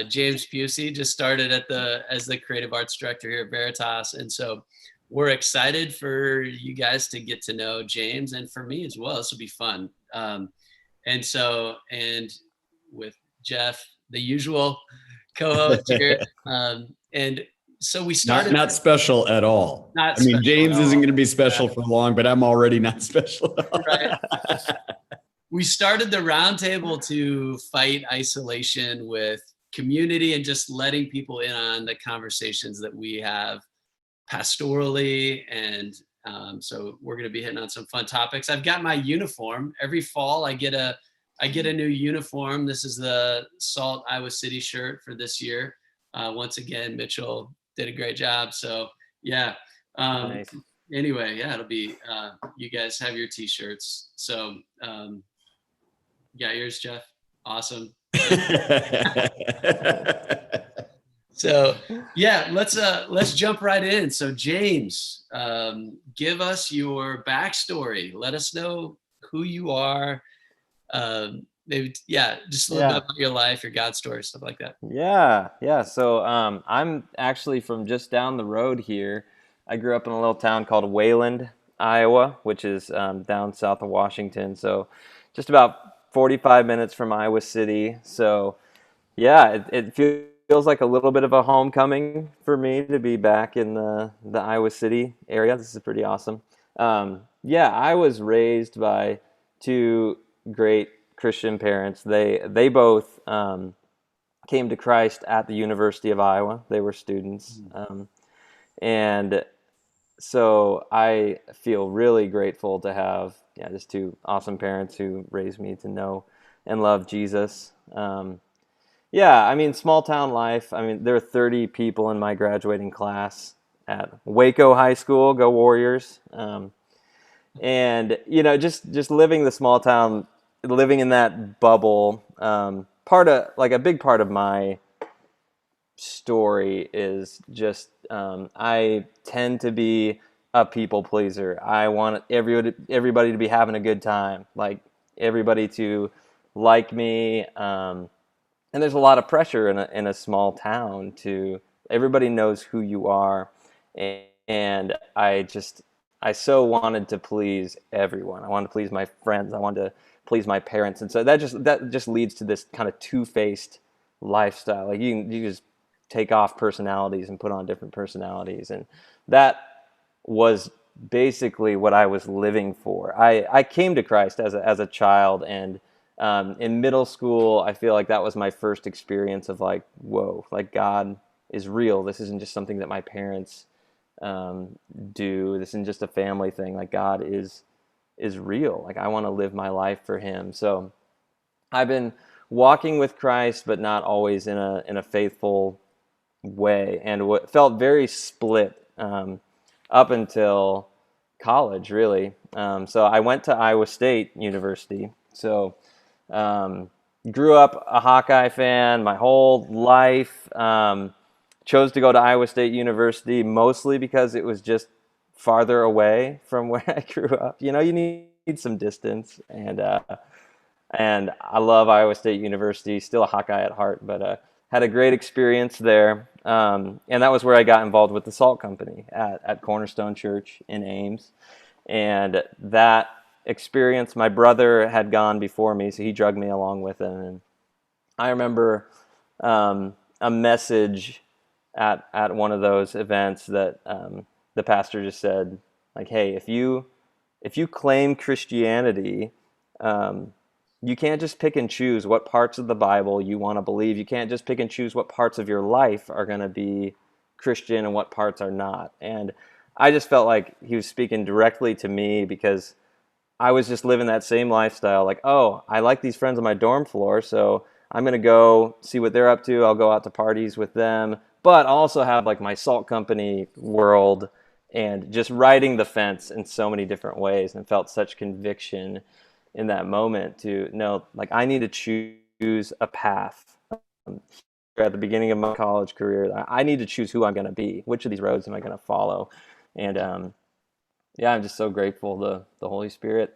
James Pusey just started as the creative arts director here at Veritas, and so we're excited for you guys to get to know James, and for me as well. This will be fun. And with Jeff, the usual co-host here, and so we started. Not special at all. Not I mean, special James at all. isn't going to be special for long, but I'm already not special at all. Right. We started the roundtable to fight isolation with community and just letting people in on the conversations that we have pastorally. And so we're going to be hitting on some fun topics. I've got my uniform. Every fall I get a new uniform. This is the Salt Iowa City shirt for this year. Once again, Mitchell did a great job. So yeah. Nice. Anyway, yeah, it'll be, you guys have your t-shirts. So yeah, yours, Jeff. Awesome. So yeah, let's jump right in. So James, give us your backstory. Let us know who you are. Maybe, just a little bit about your life, your God story, stuff like that. Yeah. So I'm actually from just down the road here. I grew up in a little town called Wayland, Iowa, which is down south of Washington. So just about 45 minutes from Iowa City. So yeah, it feels like a little bit of a homecoming for me to be back in the Iowa City area. This is pretty awesome. I was raised by two great Christian parents. They both came to Christ at the University of Iowa. They were students. And so I feel really grateful to have just two awesome parents who raised me to know and love Jesus. I mean, small town life. I mean, there are 30 people in my graduating class at Waco High School. Go Warriors! And just living the small town, living in that bubble. A big part of my story is just I tend to be a people pleaser. I want everybody to be having a good time, like everybody to like me. And there's a lot of pressure in a small town to everybody knows who you are, and I so wanted to please everyone. I wanted to please my friends. I wanted to please my parents, and so that just leads to this kind of two-faced lifestyle. Like you just take off personalities and put on different personalities, and that was basically what I was living for. I came to Christ as a child, and in middle school, I feel like that was my first experience of like, whoa, like God is real. This isn't just something that my parents do. This isn't just a family thing. Like God is real. Like I want to live my life for Him. So I've been walking with Christ, but not always in a faithful way, and what felt very split up until college, really. So I went to Iowa State University. So grew up a Hawkeye fan my whole life. Chose to go to Iowa State University mostly because it was just farther away from where I grew up. You need some distance, and I love Iowa State University. Still a Hawkeye at heart, but had a great experience there. And that was where I got involved with the Salt Company at Cornerstone Church in Ames, and that experience, my brother had gone before me, so he drugged me along with him. And I remember a message at one of those events that the pastor just said, like, hey, if you claim Christianity, you can't just pick and choose what parts of the Bible you want to believe. You can't just pick and choose what parts of your life are going to be Christian and what parts are not. And I just felt like he was speaking directly to me, because I was just living that same lifestyle. Like, oh, I like these friends on my dorm floor, so I'm going to go see what they're up to. I'll go out to parties with them, but also have like my Salt Company world, and just riding the fence in so many different ways, and felt such conviction in that moment to know, like, I need to choose a path. At the beginning of my college career, I need to choose who I'm going to be. Which of these roads am I going to follow? And I'm just so grateful the Holy Spirit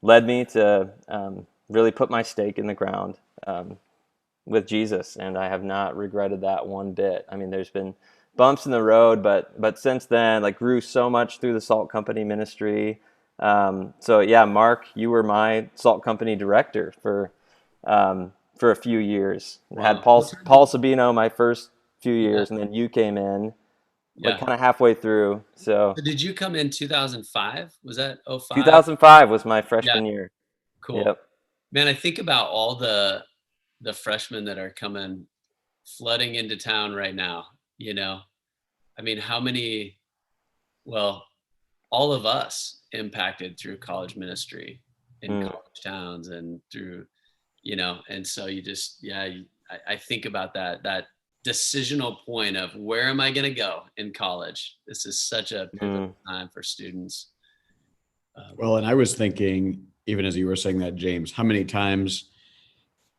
led me to really put my stake in the ground with Jesus, and I have not regretted that one bit. I mean, there's been bumps in the road, but since then, like, grew so much through the Salt Company ministry. So yeah, Mark, you were my Salt Company director for a few years. I had Wow. Paul Sabino my first few Yeah. years, and then you came in like Yeah. kind of halfway through. So So did you come in 2005? Was that 05? 2005 was my Yeah. freshman year. Cool. Yep. Man, I think about all the freshmen that are coming flooding into town right now, you know. I mean, how many, well, all of us impacted through college ministry in Mm, college towns and through, and so you just, yeah, I think about that decisional point of where am I going to go in college? This is such a pivotal mm, time for students. Um, Well, and I was thinking, even as you were saying that, James, how many times,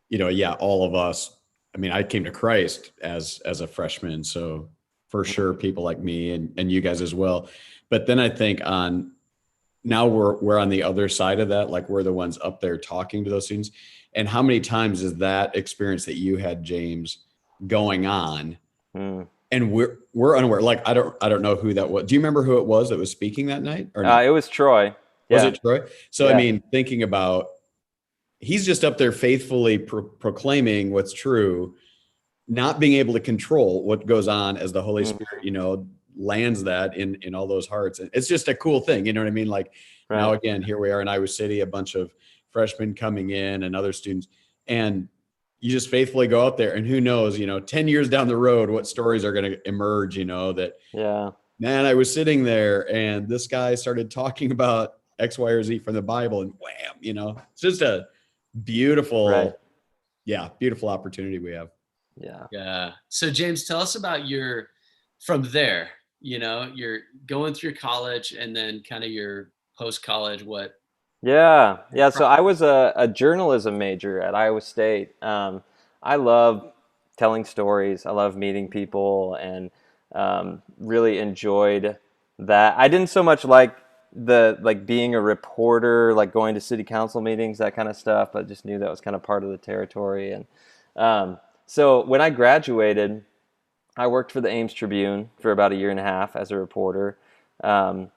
yeah, all of us. I mean, I came to Christ as a freshman, so for sure, people like me and you guys as well. But then I think on now we're on the other side of that, like we're the ones up there talking to those students. And how many times is that experience that you had, James, going on? mm. And we're unaware. Like I don't know who that was. Do you remember who it was that was speaking that night or no? It was Troy. Was Yeah. it Troy? So I Yeah. mean, thinking about he's just up there faithfully proclaiming what's true, not being able to control what goes on as the Holy Mm, Spirit, lands that in all those hearts. And it's just a cool thing. You know what I mean? Like now right. again, here we are in Iowa City, a bunch of freshmen coming in and other students. And you just faithfully go out there and who knows, 10 years down the road, what stories are going to emerge, that, Yeah. man, I was sitting there and this guy started talking about X, Y, or Z from the Bible and wham, it's just a Right. beautiful, yeah, beautiful opportunity we have. Yeah. yeah. So James, tell us about from there, you're going through college and then kind of your post college, what? Yeah. Yeah. So I was a journalism major at Iowa State. I love telling stories. I love meeting people, and really enjoyed that. I didn't so much like being a reporter, like going to city council meetings, that kind of stuff, but just knew that was kind of part of the territory. And so when I graduated, I worked for the Ames Tribune for about a year and a half as a reporter. Um,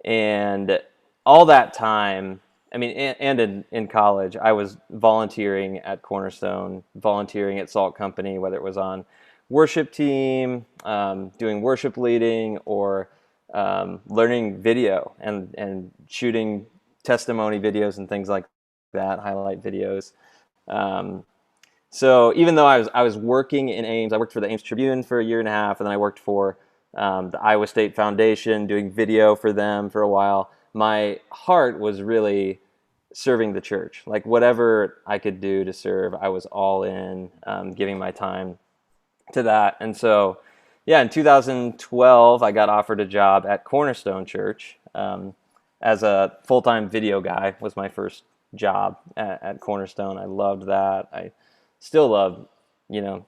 and all that time, I mean, and in college, I was volunteering at Cornerstone, volunteering at Salt Company, whether it was on worship team, doing worship leading, or learning video and shooting testimony videos and things like that, highlight videos. Um, so even though I was working in Ames, I worked for the Ames Tribune for a year and a half, and then I worked for the Iowa State Foundation doing video for them for a while. My heart was really serving the church. Like whatever I could do to serve, I was all in, giving my time to that. And so, yeah, in 2012, I got offered a job at Cornerstone Church as a full-time video guy. Was my first job at Cornerstone. I loved that. I still love, you know,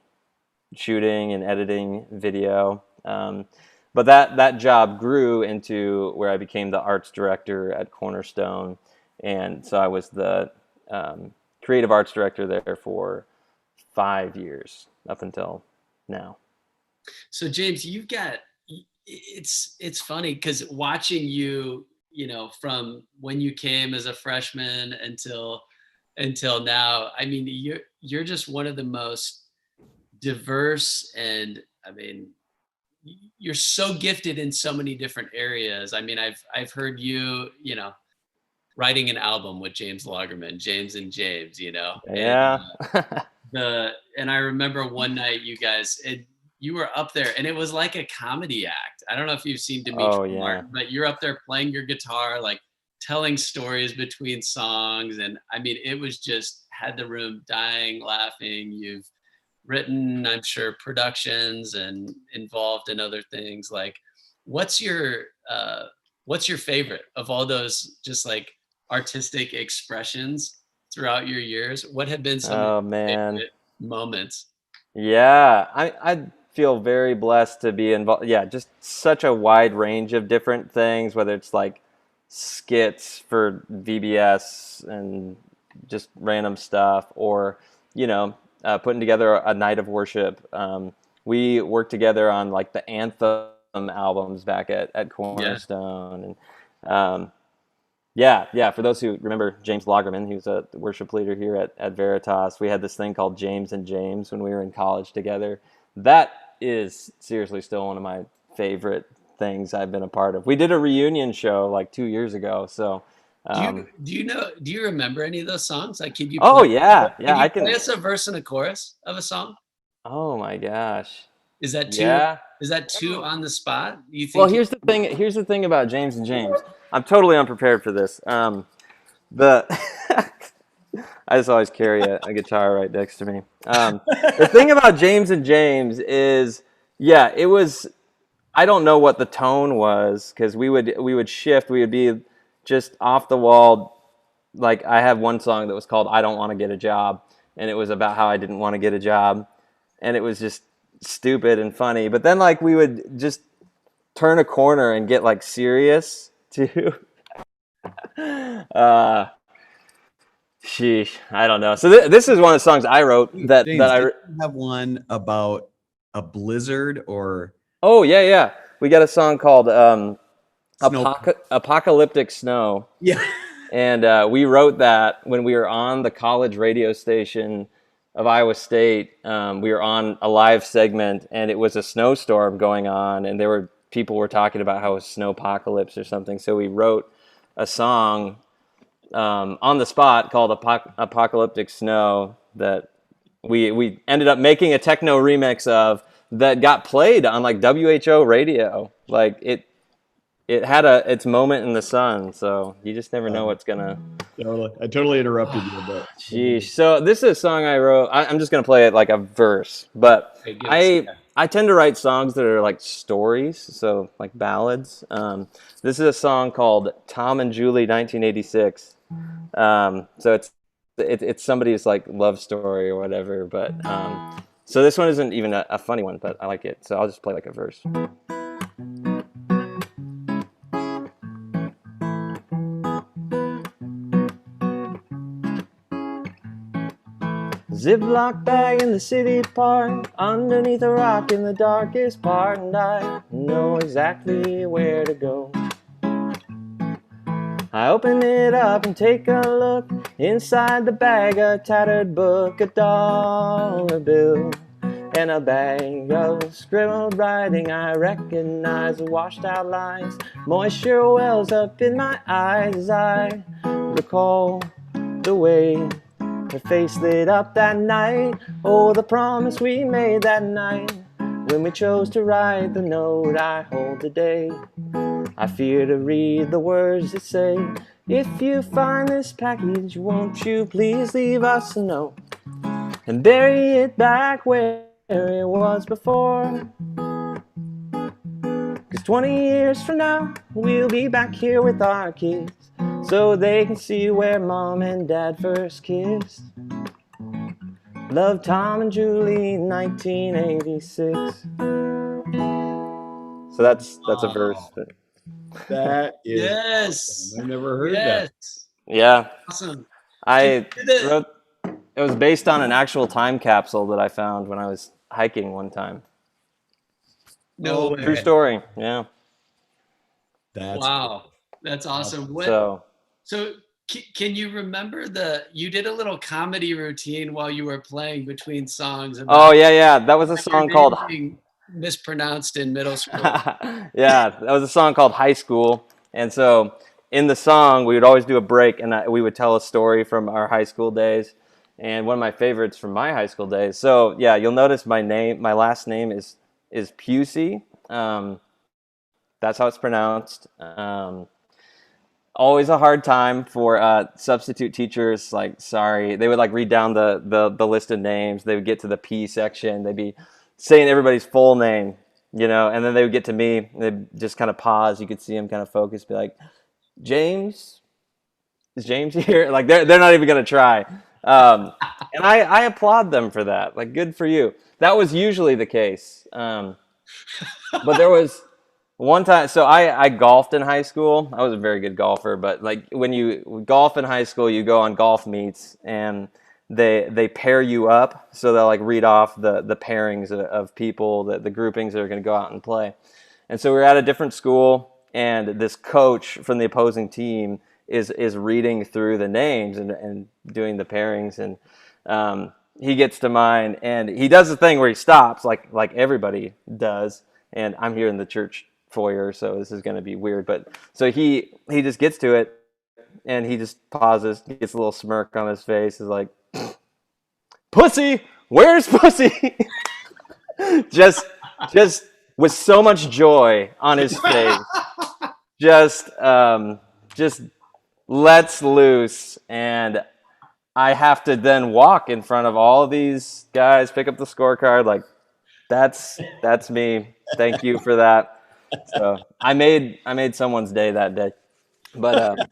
shooting and editing video. But that job grew into where I became the arts director at Cornerstone, and so I was the creative arts director there for 5 years up until now. So James, it's funny because watching you, from when you came as a freshman until now, I mean, you're just one of the most diverse, and I mean, you're so gifted in so many different areas. I mean, I've heard you, writing an album with James Lagerman, James and James, and Yeah. and I remember one night you were up there and it was like a comedy act. I don't know if you've seen Dimitri Oh yeah. Martin, but you're up there playing your guitar, like telling stories between songs. And I mean, it was just had the room dying, laughing. You've written, I'm sure, productions and involved in other things. Like, what's your what's your favorite of all those just like artistic expressions throughout your years? What have been some of Oh your man. favorite moments? Yeah, I feel very blessed to be involved. Yeah, just such a wide range of different things, whether it's like skits for VBS and just random stuff, or you know, putting together a night of worship. We worked together on like the Anthem albums back at Cornerstone. And yeah. For those who remember James Lagerman, he was a worship leader here at Veritas. We had this thing called James and James when we were in college together. That is seriously still one of my favorite things I've been a part of. We did a reunion show like 2 years ago. So Do you remember any of those songs? Like, could you oh play, yeah, can you I can. play us a verse and a chorus of a song? Oh my gosh. Is that too Yeah. is that too on the spot? You think Well, here's the thing. Here's the thing about James and James. I'm totally unprepared for this. The I just always carry a guitar right next to me. The thing about James and James is, yeah, it was. I don't know what the tone was because we would shift. We would be just off the wall. Like I have one song that was called "I Don't Want to Get a Job," and it was about how I didn't want to get a job, and it was just stupid and funny. But then like we would just turn a corner and get like serious too. Sheesh, I don't know. So this is one of the songs I wrote that James, that I did you have one about a blizzard or Oh yeah. We got a song called snow? Apocalyptic Snow. Yeah. And we wrote that when we were on the college radio station of Iowa State. We were on a live segment, and it was a snowstorm going on, and people were talking about how it was snowpocalypse or something. So we wrote a song on the spot called Apocalyptic Snow that we ended up making a techno remix of that got played on like WHO radio. Like it had its moment in the sun, so you just never know what's gonna. I totally interrupted you, but Sheesh. So this is a song I wrote. I'm just gonna play it like a verse, but I tend to write songs that are like stories, so like ballads. This is a song called Tom and Julie 1986. So it's somebody's like love story or whatever, but so this one isn't even a funny one, but I like it, so I'll just play like a verse. Ziploc bag in the city park, underneath a rock in the darkest part, and I know exactly where to go. I open it up and take a look. Inside the bag, a tattered book, a dollar bill, and a bag of scribbled writing. I recognize the washed out lines. Moisture wells up in my eyes as I recall the way her face lit up that night. Oh, the promise we made that night when we chose to write the note I hold today. I fear to read the words that say, if you find this package, won't you please leave us a note and bury it back where it was before. 'Cause 20 years from now, we'll be back here with our kids, so they can see where Mom and Dad first kissed. Love, Tom and Julie, 1986. So that's a verse. that is Yes. awesome. I've never heard that. Yeah. Awesome. I wrote. It was based on an actual time capsule that I found when I was hiking one time. No way. True story. Yeah. Wow. That's awesome. So can you remember you did a little comedy routine while you were playing between songs? Oh yeah. That was a song called being mispronounced in middle school. Yeah, that was a song called High School. And so in the song, we would always do a break and we would tell a story from our high school days. And one of my favorites from my high school days. So yeah, you'll notice my last name is Pusey. That's how it's pronounced. Always a hard time for substitute teachers. Like, sorry, they would like read down the list of names. They would get to the P section. They'd be saying everybody's full name, and then they would get to me. And they'd just kind of pause. You could see them kind of focus, be like, James, is James here? Like they're not even gonna try. And I applaud them for that. Like, good for you. That was usually the case. But there was one time, so I golfed in high school. I was a very good golfer, but like when you golf in high school, you go on golf meets, and they pair you up, so they'll like read off the pairings of people, the groupings that are going to go out and play. And so we're at a different school, and this coach from the opposing team is reading through the names and doing the pairings, and he gets to mine, and he does the thing where he stops, like everybody does. And I'm here in the church foyer, so this is going to be weird. But so he just gets to it, and he just pauses, gets a little smirk on his face, is like, "Pussy, where's Pussy?" just with so much joy on his face, just lets loose, and I have to then walk in front of all of these guys, pick up the scorecard, like, that's me. Thank you for that. So I made someone's day that day. But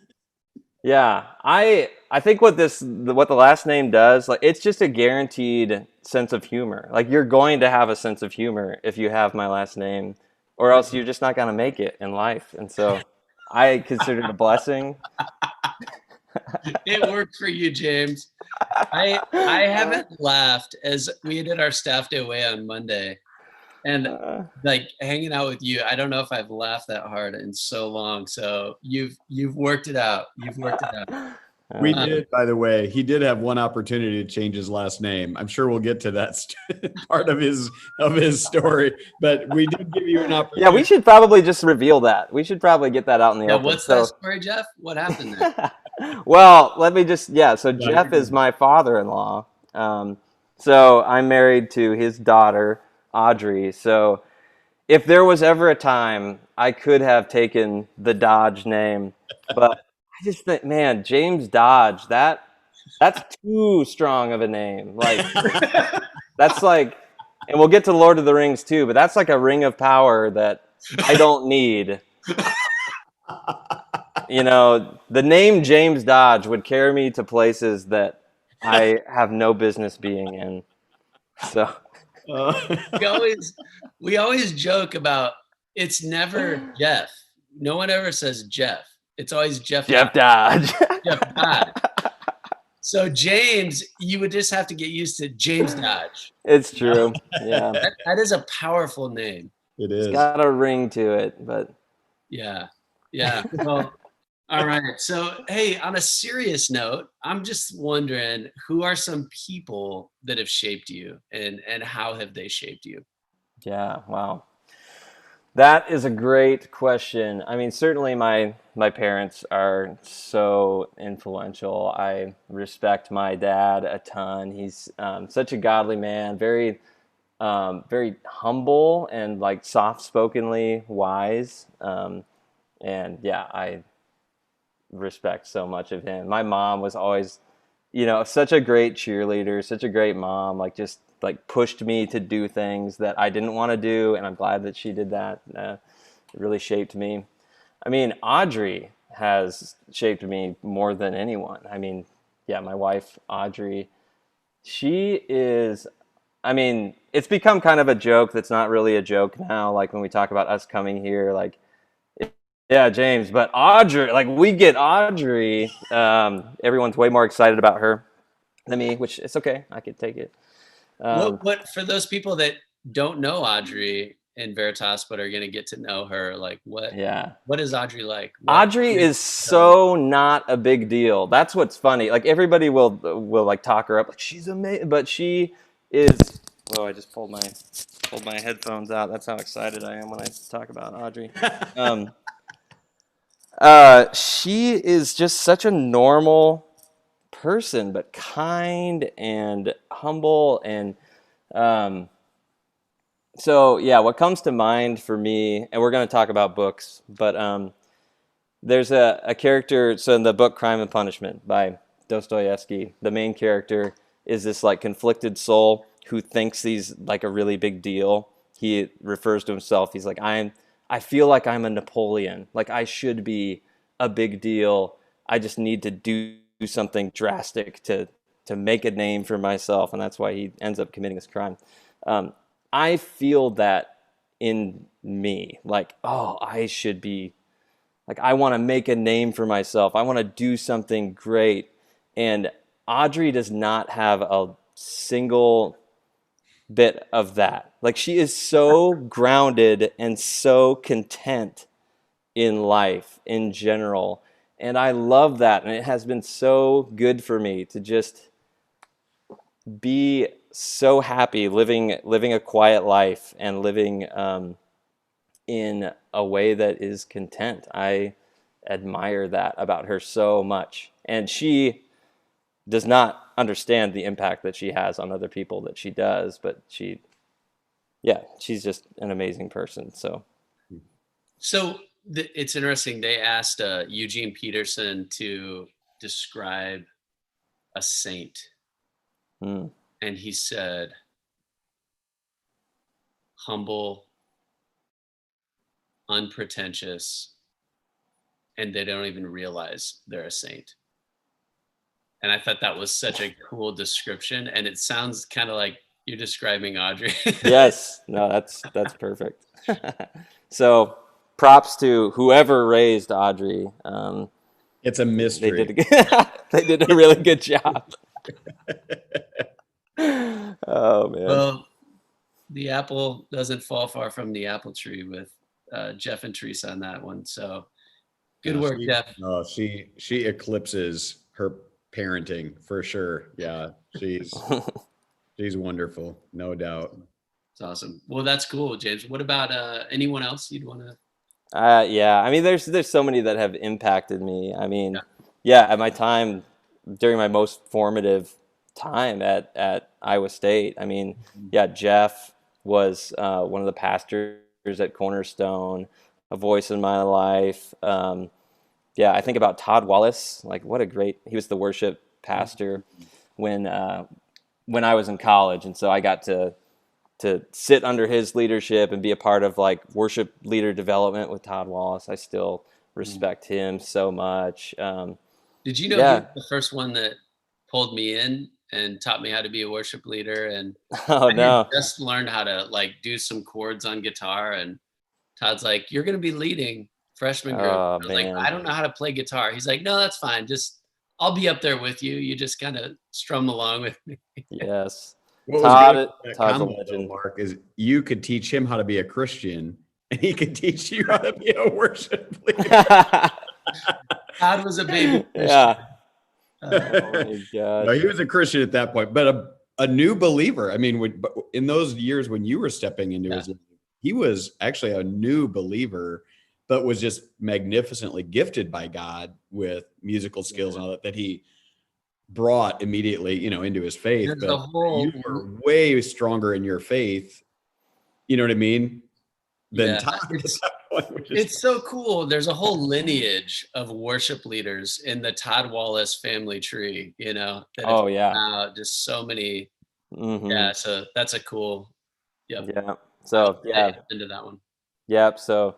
yeah, I think what the last name does, like, it's just a guaranteed sense of humor. Like, you're going to have a sense of humor if you have my last name, or else you're just not going to make it in life. And so I consider it a blessing. It worked for you, James. I haven't laughed as we did our staff day away on Monday, and like hanging out with you. I don't know if I've laughed that hard in so long. So you've worked it out. You've worked it out. We did, by the way. He did have one opportunity to change his last name. I'm sure we'll get to that part of his story, but we did give you an opportunity. Yeah, we should probably just reveal that. We should probably get that out in the open. What's that story, Jeff? What happened there? Well, let me just, so Jeff is my father-in-law. So I'm married to his daughter, Audrey. So if there was ever a time I could have taken the Dodge name, but I just think, man, James Dodge, that's too strong of a name. Like, that's like, and we'll get to Lord of the Rings too, but that's like a ring of power that I don't need. You know, the name James Dodge would carry me to places that I have no business being in. So we always joke about, it's never Jeff. No one ever says Jeff. It's always Jeff Dodge. Jeff Dodge. So James, you would just have to get used to James Dodge. It's true. Yeah. That is a powerful name. It is. It's got a ring to it, but yeah. Well, all right. So, hey, on a serious note, I'm just wondering, who are some people that have shaped you, and how have they shaped you? Yeah. Wow. That is a great question. I mean, certainly my parents are so influential. I respect my dad a ton. He's such a godly man, very humble and like soft-spokenly wise. And yeah, I respect so much of him. My mom was always, such a great cheerleader, such a great mom, like just like pushed me to do things that I didn't want to do, and I'm glad that she did that. It really shaped me. I mean, Audrey has shaped me more than anyone. I mean, yeah, my wife, Audrey, she is, I mean, it's become kind of a joke that's not really a joke now, like when we talk about us coming here, like, yeah, James, but Audrey, like we get Audrey, everyone's way more excited about her than me, which it's okay. I could take it. What for those people that don't know Audrey in Veritas but are going to get to know her, like what is Audrey like? Audrey is so not a big deal. That's what's funny. Like everybody will like talk her up, like she's amazing, but she is. Oh, I just pulled my headphones out. That's how excited I am when I talk about Audrey. She is just such a normal person, but kind and humble. And so yeah, what comes to mind for me, and we're going to talk about books, but there's a character. So in the book Crime and Punishment by Dostoevsky, the main character is this like conflicted soul who thinks he's like a really big deal. He refers to himself, he's like, I feel like I'm a Napoleon, like I should be a big deal. I just need to do something drastic to make a name for myself, and that's why he ends up committing this crime. I feel that in me, like, oh, I should be, like, I want to make a name for myself. I want to do something great. And Audrey does not have a single bit of that. Like, she is so grounded and so content in life in general. And I love that. And it has been so good for me to just be so happy living a quiet life and living in a way that is content. I admire that about her so much. And she does not understand the impact that she has on other people that she does, but she's just an amazing person. So it's interesting. They asked Eugene Peterson to describe a saint, and he said, humble, unpretentious, and they don't even realize they're a saint. And I thought that was such a cool description, and it sounds kind of like you're describing Audrey. Yes, no, that's perfect. So props to whoever raised Audrey. It's a mystery. They did a really good job. Oh man. Well, the apple doesn't fall far from the apple tree with Jeff and Teresa on that one. So good work, Jeff. No, she eclipses her parenting for sure. Yeah, she's wonderful, no doubt. It's awesome. Well, that's cool, James. What about anyone else you'd want to? Yeah, I mean, there's so many that have impacted me. I mean, yeah, at my time, during my most formative time at Iowa State, I mean, yeah, Jeff was one of the pastors at Cornerstone, a voice in my life. Yeah, I think about Todd Wallace. Like, he was the worship pastor when I was in college, and so I got to sit under his leadership and be a part of like worship leader development with Todd Wallace. I still respect him so much. Did you know he was the first one that pulled me in and taught me how to be a worship leader? And I just learned how to like do some chords on guitar. And Todd's like, "You're going to be leading freshman group." I was like, "I don't know how to play guitar." He's like, "No, that's fine. I'll be up there with you. You just kind of strum along with me." Yes. Todd's a legend. Mark, is you could teach him how to be a Christian, and he could teach you how to be a worship leader. Todd was a baby Christian. Yeah. Oh my God. No, he was a Christian at that point, but a new believer. I mean, in those years when you were stepping into his life, he was actually a new believer, but was just magnificently gifted by God with musical skills and all that he brought immediately, into his faith. But you were way stronger in your faith. You know what I mean? Than Todd at that point. It's so cool. There's a whole lineage of worship leaders in the Todd Wallace family tree, just so many. Yeah. So that's a cool. Yep. Yeah. So into that one. Yep. So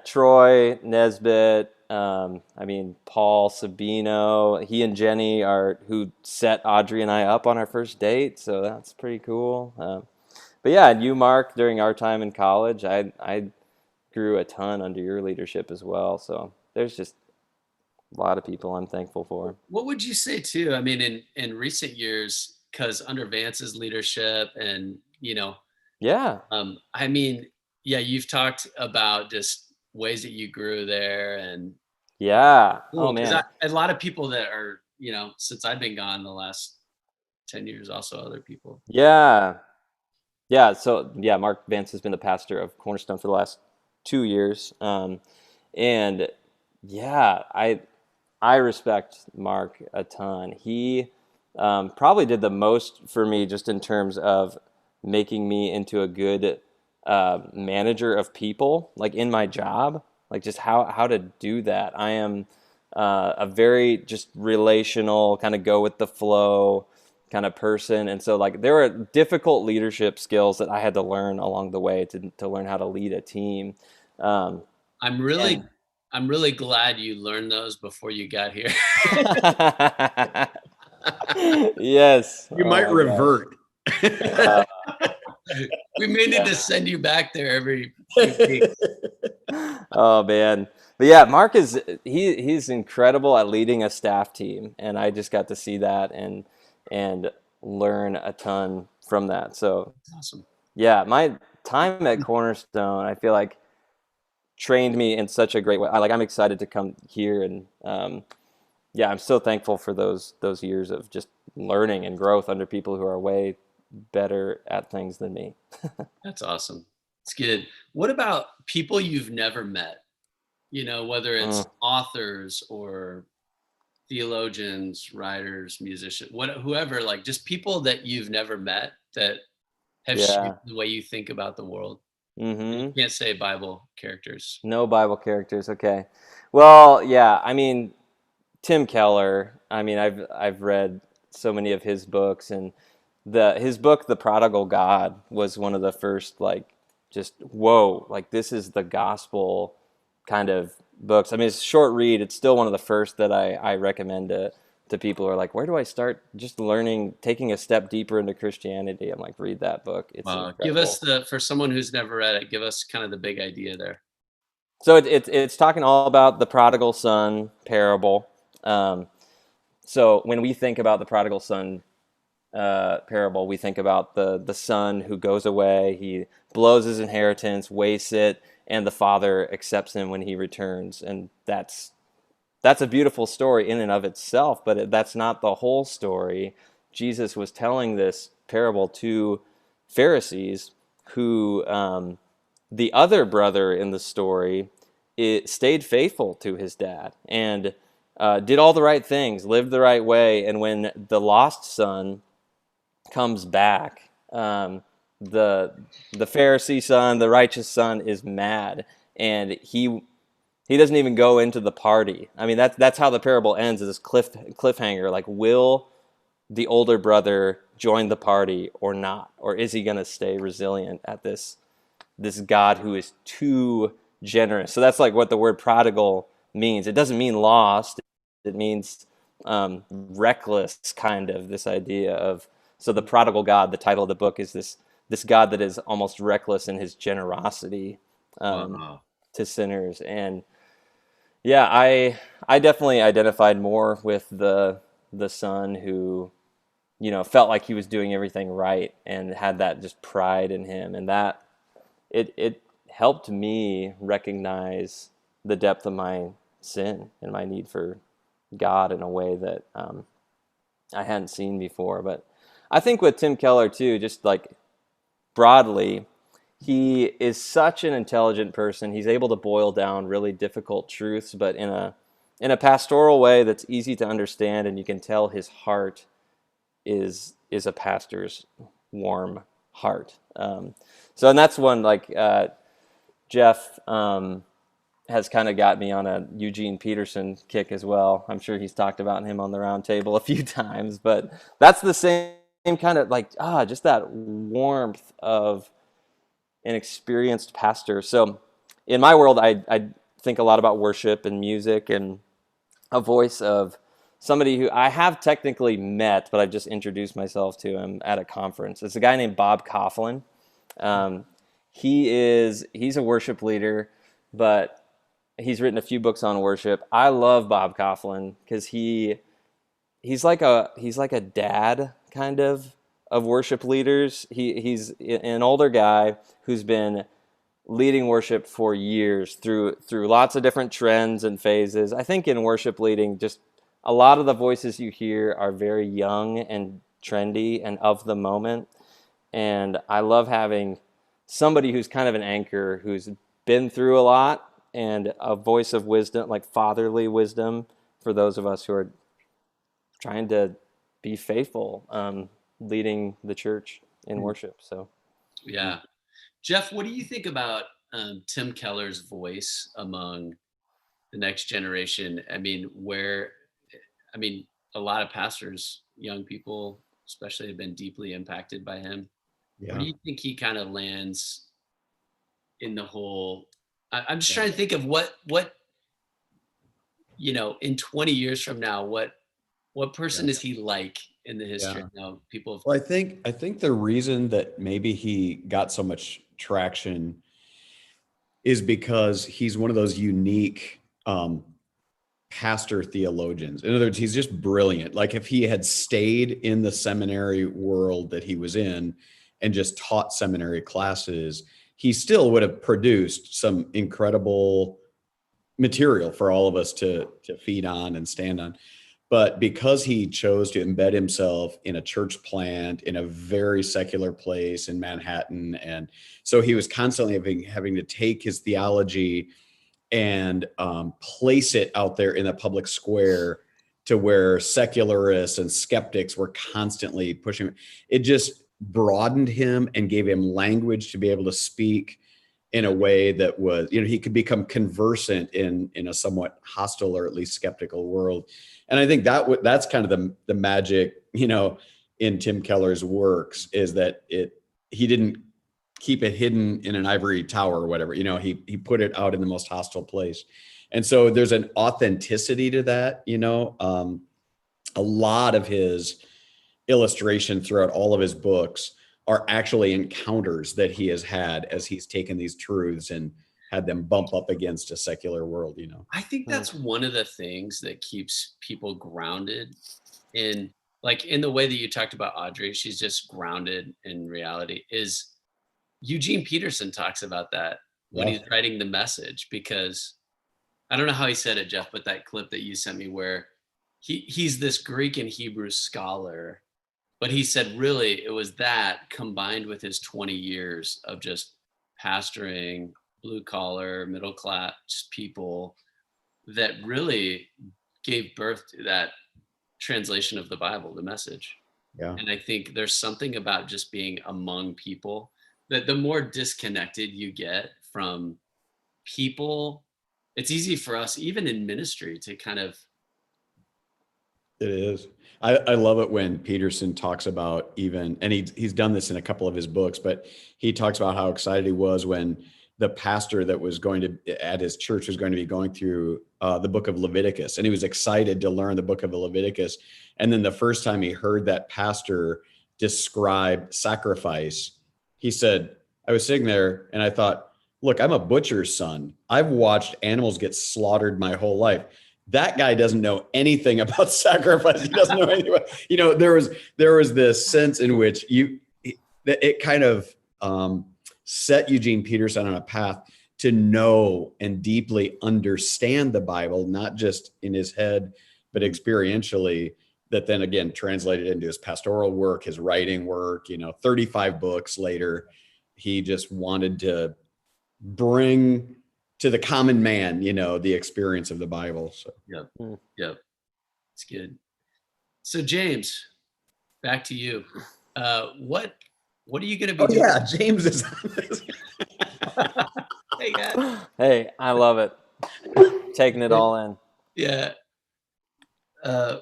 Troy Nesbitt. I mean, Paul Sabino, he and Jenny who set Audrey and I up on our first date. So that's pretty cool. But yeah, and you, Mark, during our time in college, I grew a ton under your leadership as well. So there's just a lot of people I'm thankful for. What would you say too? I mean, in recent years, because under Vance's leadership and, I mean, you've talked about just ways that you grew there and oh man, a lot of people that are, since I've been gone the last 10 years, also other people. So Mark Vance has been the pastor of Cornerstone for the last 2 years. And I respect Mark a ton. He probably did the most for me just in terms of making me into a good manager of people, like in my job, like just how to do that. I am a very just relational, kind of go with the flow kind of person. And so like there were difficult leadership skills that I had to learn along the way to learn how to lead a team. I'm really glad you learned those before you got here. Yes. You might revert. We may need to send you back there every few weeks. Oh man. But yeah, Mark is he's incredible at leading a staff team, and I just got to see that and learn a ton from that. So Awesome. yeah, my time at Cornerstone, I feel like trained me in such a great way. I'm excited to come here, and yeah, I'm so thankful for those years of just learning and growth under people who are way better at things than me. That's awesome. It's good. What about people you've never met? You know, whether it's Mm, authors or theologians, writers, musicians, whoever, like just people that you've never met that have yeah. shaped the way you think about the world. And you Mm-hmm. can't say Bible characters. No Bible characters. Okay. Well, yeah. I mean, Tim Keller. I mean, I've read so many of his books, and his book, The Prodigal God, was one of the first like just whoa, like this is the gospel kind of books. I mean, it's a short read. It's still one of the first that I recommend to people who are like, where do I start just learning, taking a step deeper into Christianity? I'm like, read that book. It's Give us incredible. for someone who's never read it, give us kind of the big idea there. So it's talking all about the prodigal son parable. Um, so when we think about the prodigal son parable, we think about the son who goes away, he blows his inheritance, wastes it, and the father accepts him when he returns, and that's a beautiful story in and of itself, but that's not the whole story. Jesus was telling this parable to Pharisees who, the other brother in the story, it stayed faithful to his dad and did all the right things, lived the right way. And when the lost son comes back, the the Pharisee son, the righteous son, is mad, and he doesn't even go into the party. I mean, that's how the parable ends, is this cliffhanger. Like, will the older brother join the party or not? Or is he going to stay resilient at this God who is too generous? So that's like what the word prodigal means. It doesn't mean lost. It means reckless, kind of, this idea of, so the prodigal God, the title of the book, is this God that is almost reckless in his generosity Wow. to sinners. And yeah, I definitely identified more with the son who, felt like he was doing everything right and had that just pride in him, and that it helped me recognize the depth of my sin and my need for God in a way that I hadn't seen before. But I think with Tim Keller too, just like broadly, he is such an intelligent person. He's able to boil down really difficult truths, but in a pastoral way that's easy to understand, and you can tell his heart is a pastor's warm heart. So, and that's one, like Jeff has kind of got me on a Eugene Peterson kick as well. I'm sure he's talked about him on the round table a few times, but that's the same kind of like just that warmth of an experienced pastor. So in my world, I think a lot about worship and music, and a voice of somebody who I have technically met, but I've just introduced myself to him at a conference. It's a guy named Bob Coughlin. Um, he's a worship leader, but he's written a few books on worship. I love Bob Coughlin because he's like a dad kind of worship leaders. He's an older guy who's been leading worship for years through lots of different trends and phases. I think in worship leading, just a lot of the voices you hear are very young and trendy and of the moment. And I love having somebody who's kind of an anchor, who's been through a lot, and a voice of wisdom, like fatherly wisdom, for those of us who are trying to be faithful, leading the church in worship. So Yeah. Jeff, what do you think about Tim Keller's voice among the next generation? I mean, a lot of pastors, young people especially, have been deeply impacted by him. Where do Yeah. you think he kind of lands in the whole? I'm just Yeah. trying to think of what in 20 years from now, what Yeah. person is he like in the history? Yeah. Now, people have, Well, I think the reason that maybe he got so much traction is because he's one of those unique um, pastor theologians. In other words, he's just brilliant. Like if he had stayed in the seminary world that he was in and just taught seminary classes, he still would have produced some incredible material for all of us to feed on and stand on. But because he chose to embed himself in a church plant in a very secular place in Manhattan, and so he was constantly having to take his theology and place it out there in the public square to where secularists and skeptics were constantly pushing. It just broadened him and gave him language to be able to speak in a way that was, he could become conversant in a somewhat hostile or at least skeptical world. And I think that's kind of the magic, in Tim Keller's works, is that he didn't keep it hidden in an ivory tower or whatever, he put it out in the most hostile place. And so there's an authenticity to that, a lot of his illustration throughout all of his books are actually encounters that he has had as he's taken these truths and had them bump up against a secular world, I think that's one of the things that keeps people grounded in, like in the way that you talked about Audrey, she's just grounded in reality. Is Eugene Peterson talks about that when he's writing The Message, because I don't know how he said it, Jeff, but that clip that you sent me where he's this Greek and Hebrew scholar, but he said really it was that combined with his 20 years of just pastoring blue collar, middle class people that really gave birth to that translation of the Bible, The Message. Yeah. And I think there's something about just being among people that the more disconnected you get from people, it's easy for us, even in ministry, to kind of. It is. I love it when Peterson talks about and he's done this in a couple of his books, but he talks about how excited he was when the pastor that was at his church was going to be going through the book of Leviticus. And he was excited to learn the book of Leviticus. And then the first time he heard that pastor describe sacrifice, he said, I was sitting there and I thought, look, I'm a butcher's son. I've watched animals get slaughtered my whole life. That guy doesn't know anything about sacrifice. He doesn't know anything about, there was this sense in which it kind of set Eugene Peterson on a path to know and deeply understand the Bible, not just in his head, but experientially, that then again translated into his pastoral work, his writing work. 35 books later, he just wanted to bring to the common man, the experience of the Bible. So Yep. It's good. So James, back to you. What are you going to be doing? Yeah, James is on this. Hey, guys. Hey, I love it. Taking it all in. Yeah.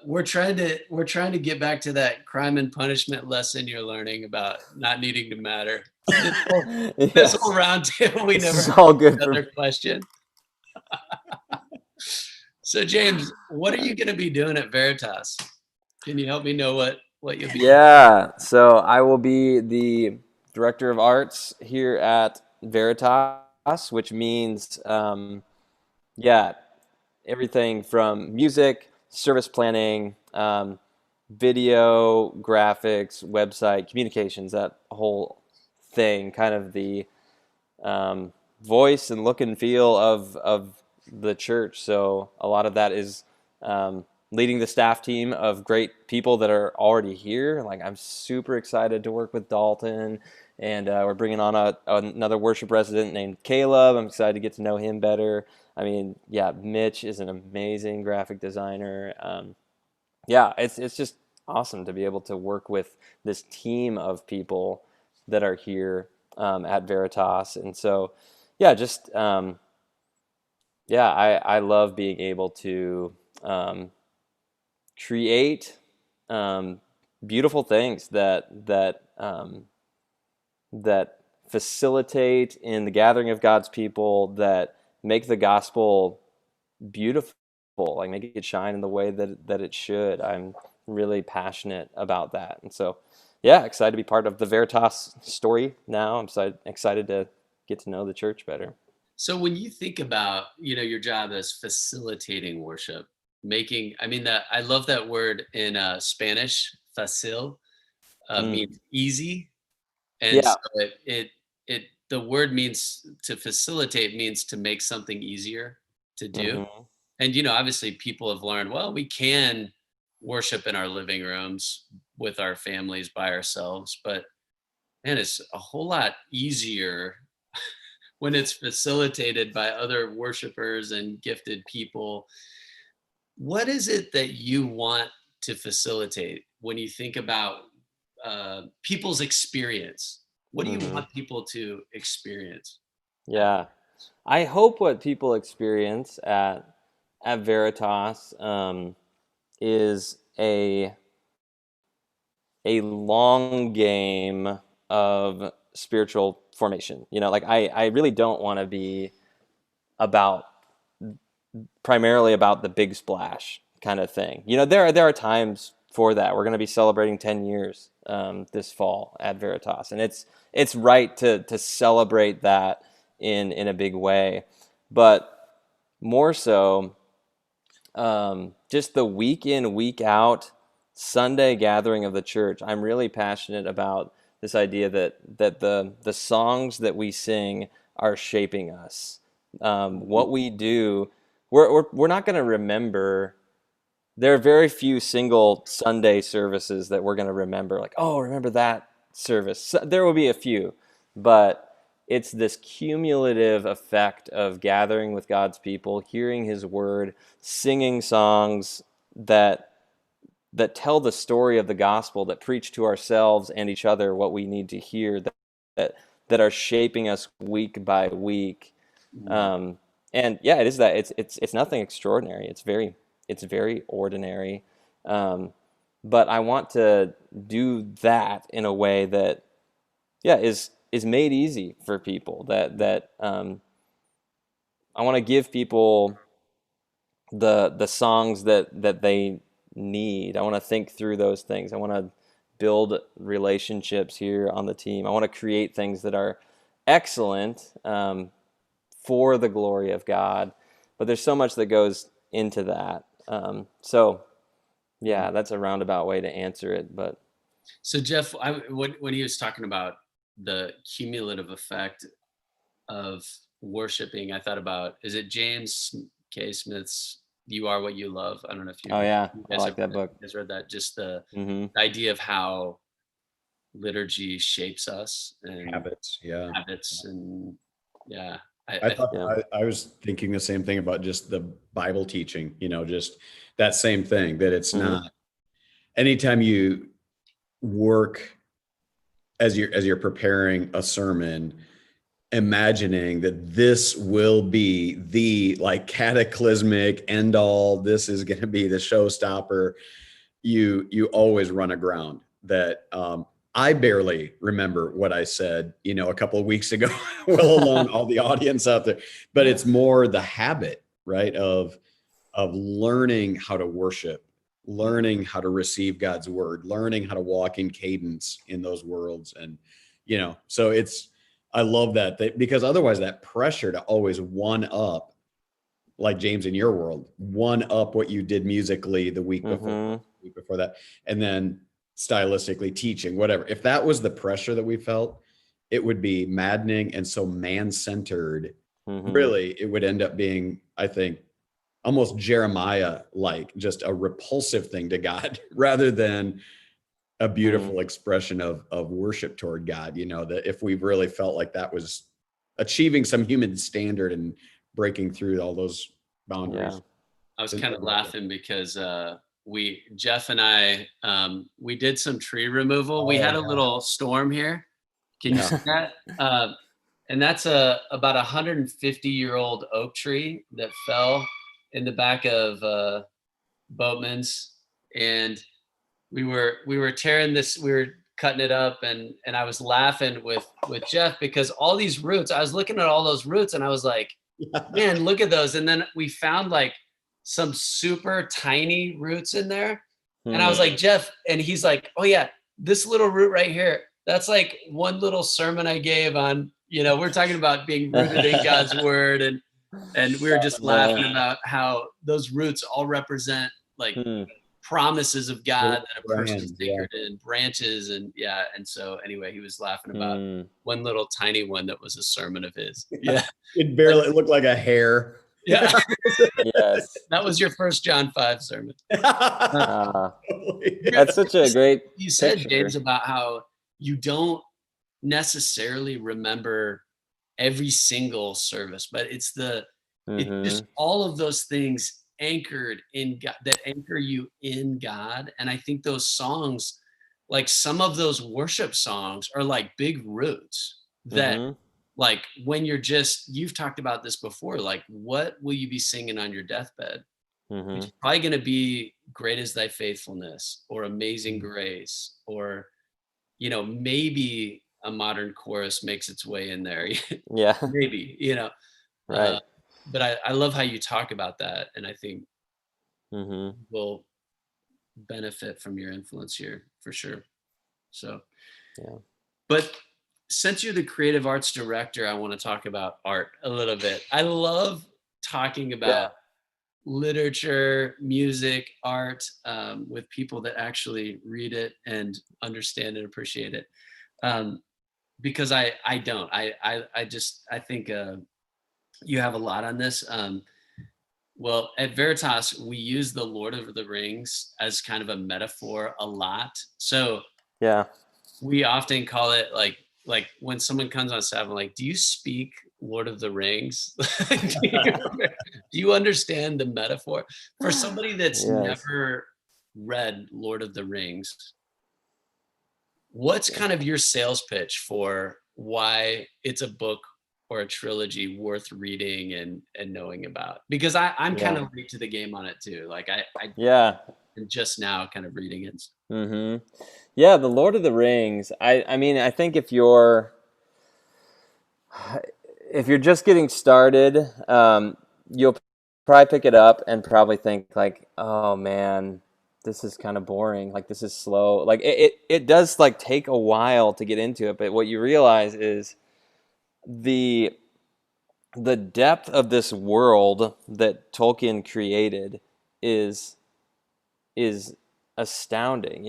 We're trying to get back to that crime and punishment lesson you're learning about not needing to matter. This whole round table, we never It's all good another question. So James, what are you going to be doing at Veritas? Can you help me know what you'll be doing? Yeah, so I will be the director of arts here at Veritas, which means everything from music, service planning, video, graphics, website, communications, that whole thing, kind of the voice and look and feel of the church. So a lot of that is leading the staff team of great people that are already here. Like, I'm super excited to work with Dalton, and we're bringing on another worship resident named Caleb. I'm excited to get to know him better. I mean, Mitch is an amazing graphic designer. It's just awesome to be able to work with this team of people that are here at Veritas. And so, I love being able to create beautiful things that facilitate in the gathering of God's people, that make the gospel beautiful, like make it shine in the way that it should. I'm really passionate about that. And so, excited to be part of the Veritas story now. I'm excited to get to know the church better. So when you think about, your job as facilitating worship, that I love that word in Spanish, facil, Mm. means easy. And so Yeah. the word means to facilitate means to make something easier to do. Hmm. And, obviously people have learned, well, we can worship in our living rooms with our families by ourselves, but man, it's a whole lot easier when it's facilitated by other worshipers and gifted people. What is it that you want to facilitate when you think about people's experience? What do you Hmm. want people to experience? Yeah. I hope what people experience at Veritas is a long game of spiritual formation. Like I really don't want to be about primarily about the big splash kind of thing. There are times for that. We're going to be celebrating 10 years this fall at Veritas, and it's right to celebrate that in a big way, but more so just the week in, week out Sunday gathering of the church. I'm really passionate about this idea that the songs that we sing are shaping us. What we do, we're not going to remember. There are very few single Sunday services that we're going to remember. Like, oh, remember that service. There will be a few, but it's this cumulative effect of gathering with God's people, hearing His word, singing songs that tell the story of the gospel, that preach to ourselves and each other what we need to hear, that that are shaping us week by week. Mhm. Um, and yeah, it is that. It's nothing extraordinary. It's very ordinary. Um, but I want to do that in a way that yeah is made easy for people. That I want to give people the songs that they need. I want to think through those things. I want to build relationships here on the team. I want to create things that are excellent for the glory of God. But there's so much that goes into that. So yeah, that's a roundabout way to answer it. But So Jeff, when he was talking about the cumulative effect of worshiping, I thought about, is it James K. Smith's "You Are What You Love"? I don't know if oh yeah, you I guys have like that book. read that. Just the Hmm. idea of how liturgy shapes us and Habits. Yeah. habits, and yeah, I I think thought Yeah. I was thinking the same thing about just the Bible teaching, just that same thing, that it's Hmm. not anytime you work as you're preparing a sermon, imagining that this will be the like cataclysmic end all, this is going to be the showstopper, you always run aground that I barely remember what I said, a couple of weeks ago, well alone all the audience out there. But it's more the habit, right, of learning how to worship, learning how to receive God's word, learning how to walk in cadence in those worlds. And, so I love that because otherwise that pressure to always one up, like James in your world, one up what you did musically the Hmm. week before that, and then stylistically teaching, whatever. If that was the pressure that we felt, it would be maddening and so man-centered. Hmm. Really, it would end up being, I think, almost Jeremiah like, just a repulsive thing to God rather than a Hmm. beautiful expression of worship toward God. That if we really felt like that was achieving some human standard and breaking through all those Yeah. boundaries. I was Didn't kind of end up there. laughing because Jeff and I, we did some tree removal. We Oh had a yeah. little storm here. Can you Yeah. see that? And that's about 150-year-old oak tree that fell in the back of Boatman's, and we were tearing this. We were cutting it up, and I was laughing with Jeff because all these roots. I was looking at all those roots, and I was like, man, look at those. And then we found like some super tiny roots in there. And I was Hmm. like, Jeff, and he's like, oh yeah, this little root right here, that's like one little sermon I gave on, we're talking about being rooted in God's word, and we were just laughing about how those roots all represent like promises of God that a person's anchored in, branches, and so anyway, he was laughing about one little tiny one that was a sermon of his. Yeah. It barely looked like a hair. Yeah. Yes. That was your first John 5 sermon. That's such a great You said, picture. James, about how you don't necessarily remember every single service, but it's just all of those things anchored in God, that anchor you in God. And I think those songs, like some of those worship songs, are like big roots that like when you've talked about this before, like what will you be singing on your deathbed? It's probably going to be Great Is Thy Faithfulness, or Amazing Grace, or maybe a modern chorus makes its way in there. Yeah. Maybe, Right. But I love how you talk about that, and I think we'll benefit from your influence here for sure. So, but since you're the creative arts director, I want to talk about art a little bit. I love talking about literature, music, art, with people that actually read it and understand and appreciate it. Because I don't. I think you have a lot on this. Well, at Veritas, we use the Lord of the Rings as kind of a metaphor a lot. So we often call it like when someone comes on staff, I'm like, do you speak Lord of the Rings? Do you understand the metaphor? For somebody that's never read Lord of the Rings, what's kind of your sales pitch for why it's a book or a trilogy worth reading and knowing about? Because I'm kind of late to the game on it too. Like I am just now kind of reading it. Yeah, the Lord of the Rings. I mean, I think if you're just getting started, you'll probably pick it up and probably think like, oh man, this is kind of boring. Like this is slow. Like it does like take a while to get into it, but what you realize is the depth of this world that Tolkien created is astounding.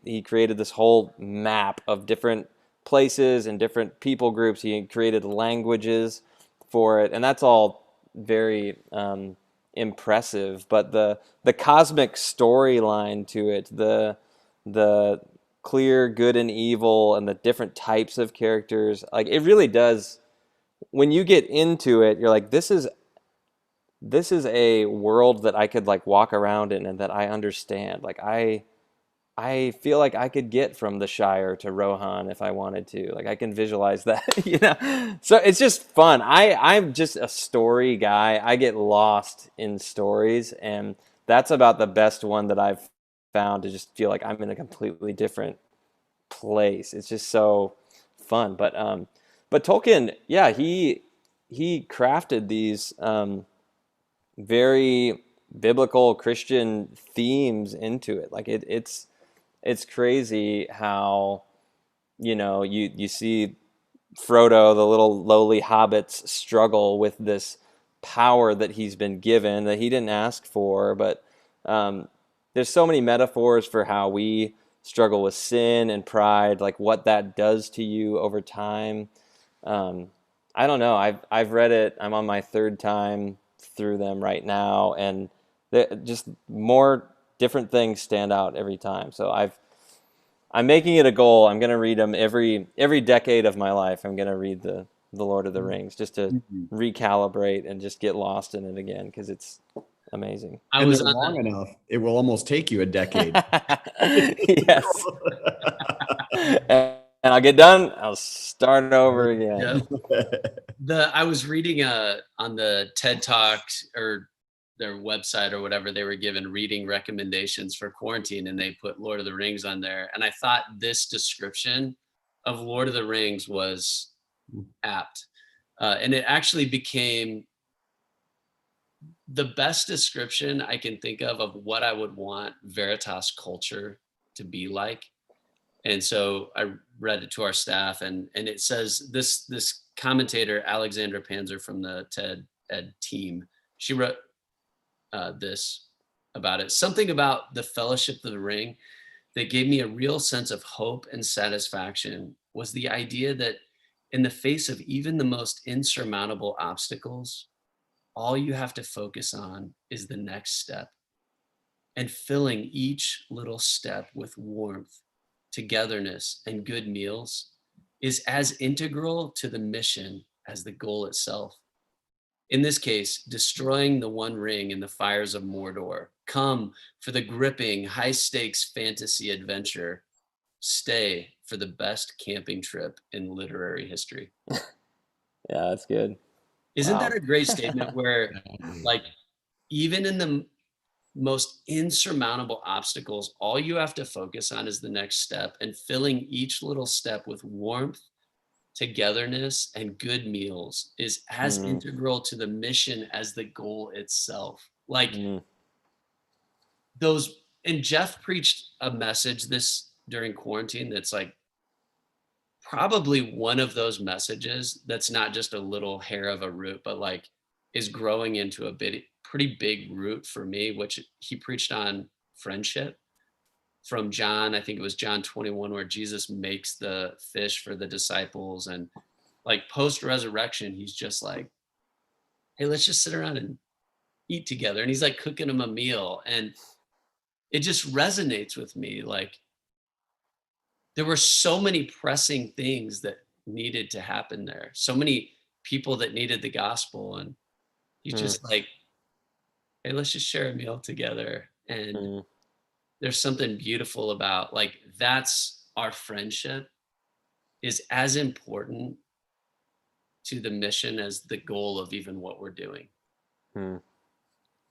He created this whole map of different places and different people groups. He created languages for it, and that's all very impressive. But the cosmic storyline to it, the clear good and evil, and the different types of characters, like it really does. When you get into it, you're like, this is a world that I could like walk around in and that I understand. Like I feel like I could get from the Shire to Rohan if I wanted to. Like I can visualize that, So it's just fun. I'm just a story guy. I get lost in stories, and that's about the best one that I've found, to just feel like I'm in a completely different place. It's just so fun. But Tolkien, he crafted these very biblical Christian themes into it. Like it's crazy how you see Frodo, the little lowly hobbits, struggle with this power that he's been given that he didn't ask for. But there's so many metaphors for how we struggle with sin and pride, like what that does to you over time. I don't know. I've read it. I'm on my third time through them right now, and just more different things stand out every time. So I'm making it a goal. I'm going to read them every decade of my life. I'm going to read the Lord of the Rings just to recalibrate and just get lost in it again, because it's amazing. I was long enough. It will almost take you a decade. Yes. And I'll get done. I'll start over again. I was reading on the TED Talks or their website or whatever, they were given reading recommendations for quarantine, and they put Lord of the Rings on there. And I thought this description of Lord of the Rings was apt. And it actually became the best description I can think of what I would want Veritas culture to be like. And so I read it to our staff, and it says this commentator, Alexandra Panzer from the TED Ed team, she wrote this about it. Something about the Fellowship of the Ring that gave me a real sense of hope and satisfaction was the idea that in the face of even the most insurmountable obstacles, all you have to focus on is the next step, and filling each little step with warmth, togetherness, and good meals is as integral to the mission as the goal itself. In this case, destroying the One Ring in the fires of Mordor. Come for the gripping, high stakes fantasy adventure. Stay for the best camping trip in literary history. Yeah, that's good. Isn't Wow. that a great statement where, like, even in the most insurmountable obstacles, all you have to focus on is the next step, and filling each little step with warmth, togetherness, and good meals is as integral to the mission as the goal itself. Like those, and Jeff preached a message this during quarantine that's like probably one of those messages that's not just a little hair of a root, but like is growing into a pretty big root for me, which he preached on friendship from John, I think it was John 21, where Jesus makes the fish for the disciples. And like post resurrection, he's just like, hey, let's just sit around and eat together. And he's like cooking them a meal. And it just resonates with me. Like there were so many pressing things that needed to happen there. So many people that needed the gospel. And he's just like, hey, let's just share a meal together. And there's something beautiful about like, that's our friendship is as important to the mission as the goal of even what we're doing. You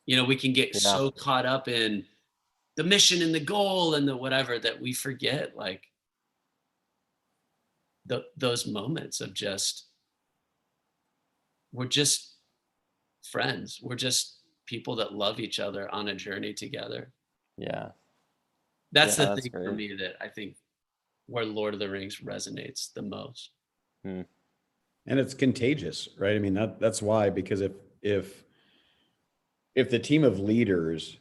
know, we can get so caught up in the mission and the goal and the whatever that we forget like those moments of just, we're just friends. We're just people that love each other on a journey together. Yeah. That's the thing for me that I think where Lord of the Rings resonates the most. And it's contagious, right? I mean, that's why, because if the team of leaders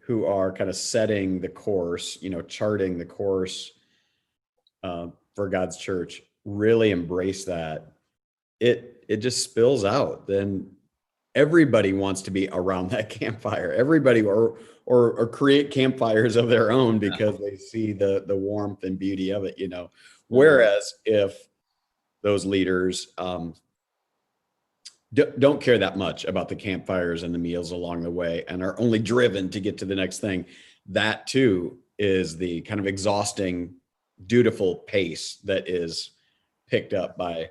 who are kind of setting the course, you know, charting the course for God's church really embrace that, it just spills out. Then everybody wants to be around that campfire. Everybody or create campfires of their own because they see the warmth and beauty of it, you know. Whereas if those leaders don't care that much about the campfires and the meals along the way and are only driven to get to the next thing, that too is the kind of exhausting, dutiful pace that is picked up by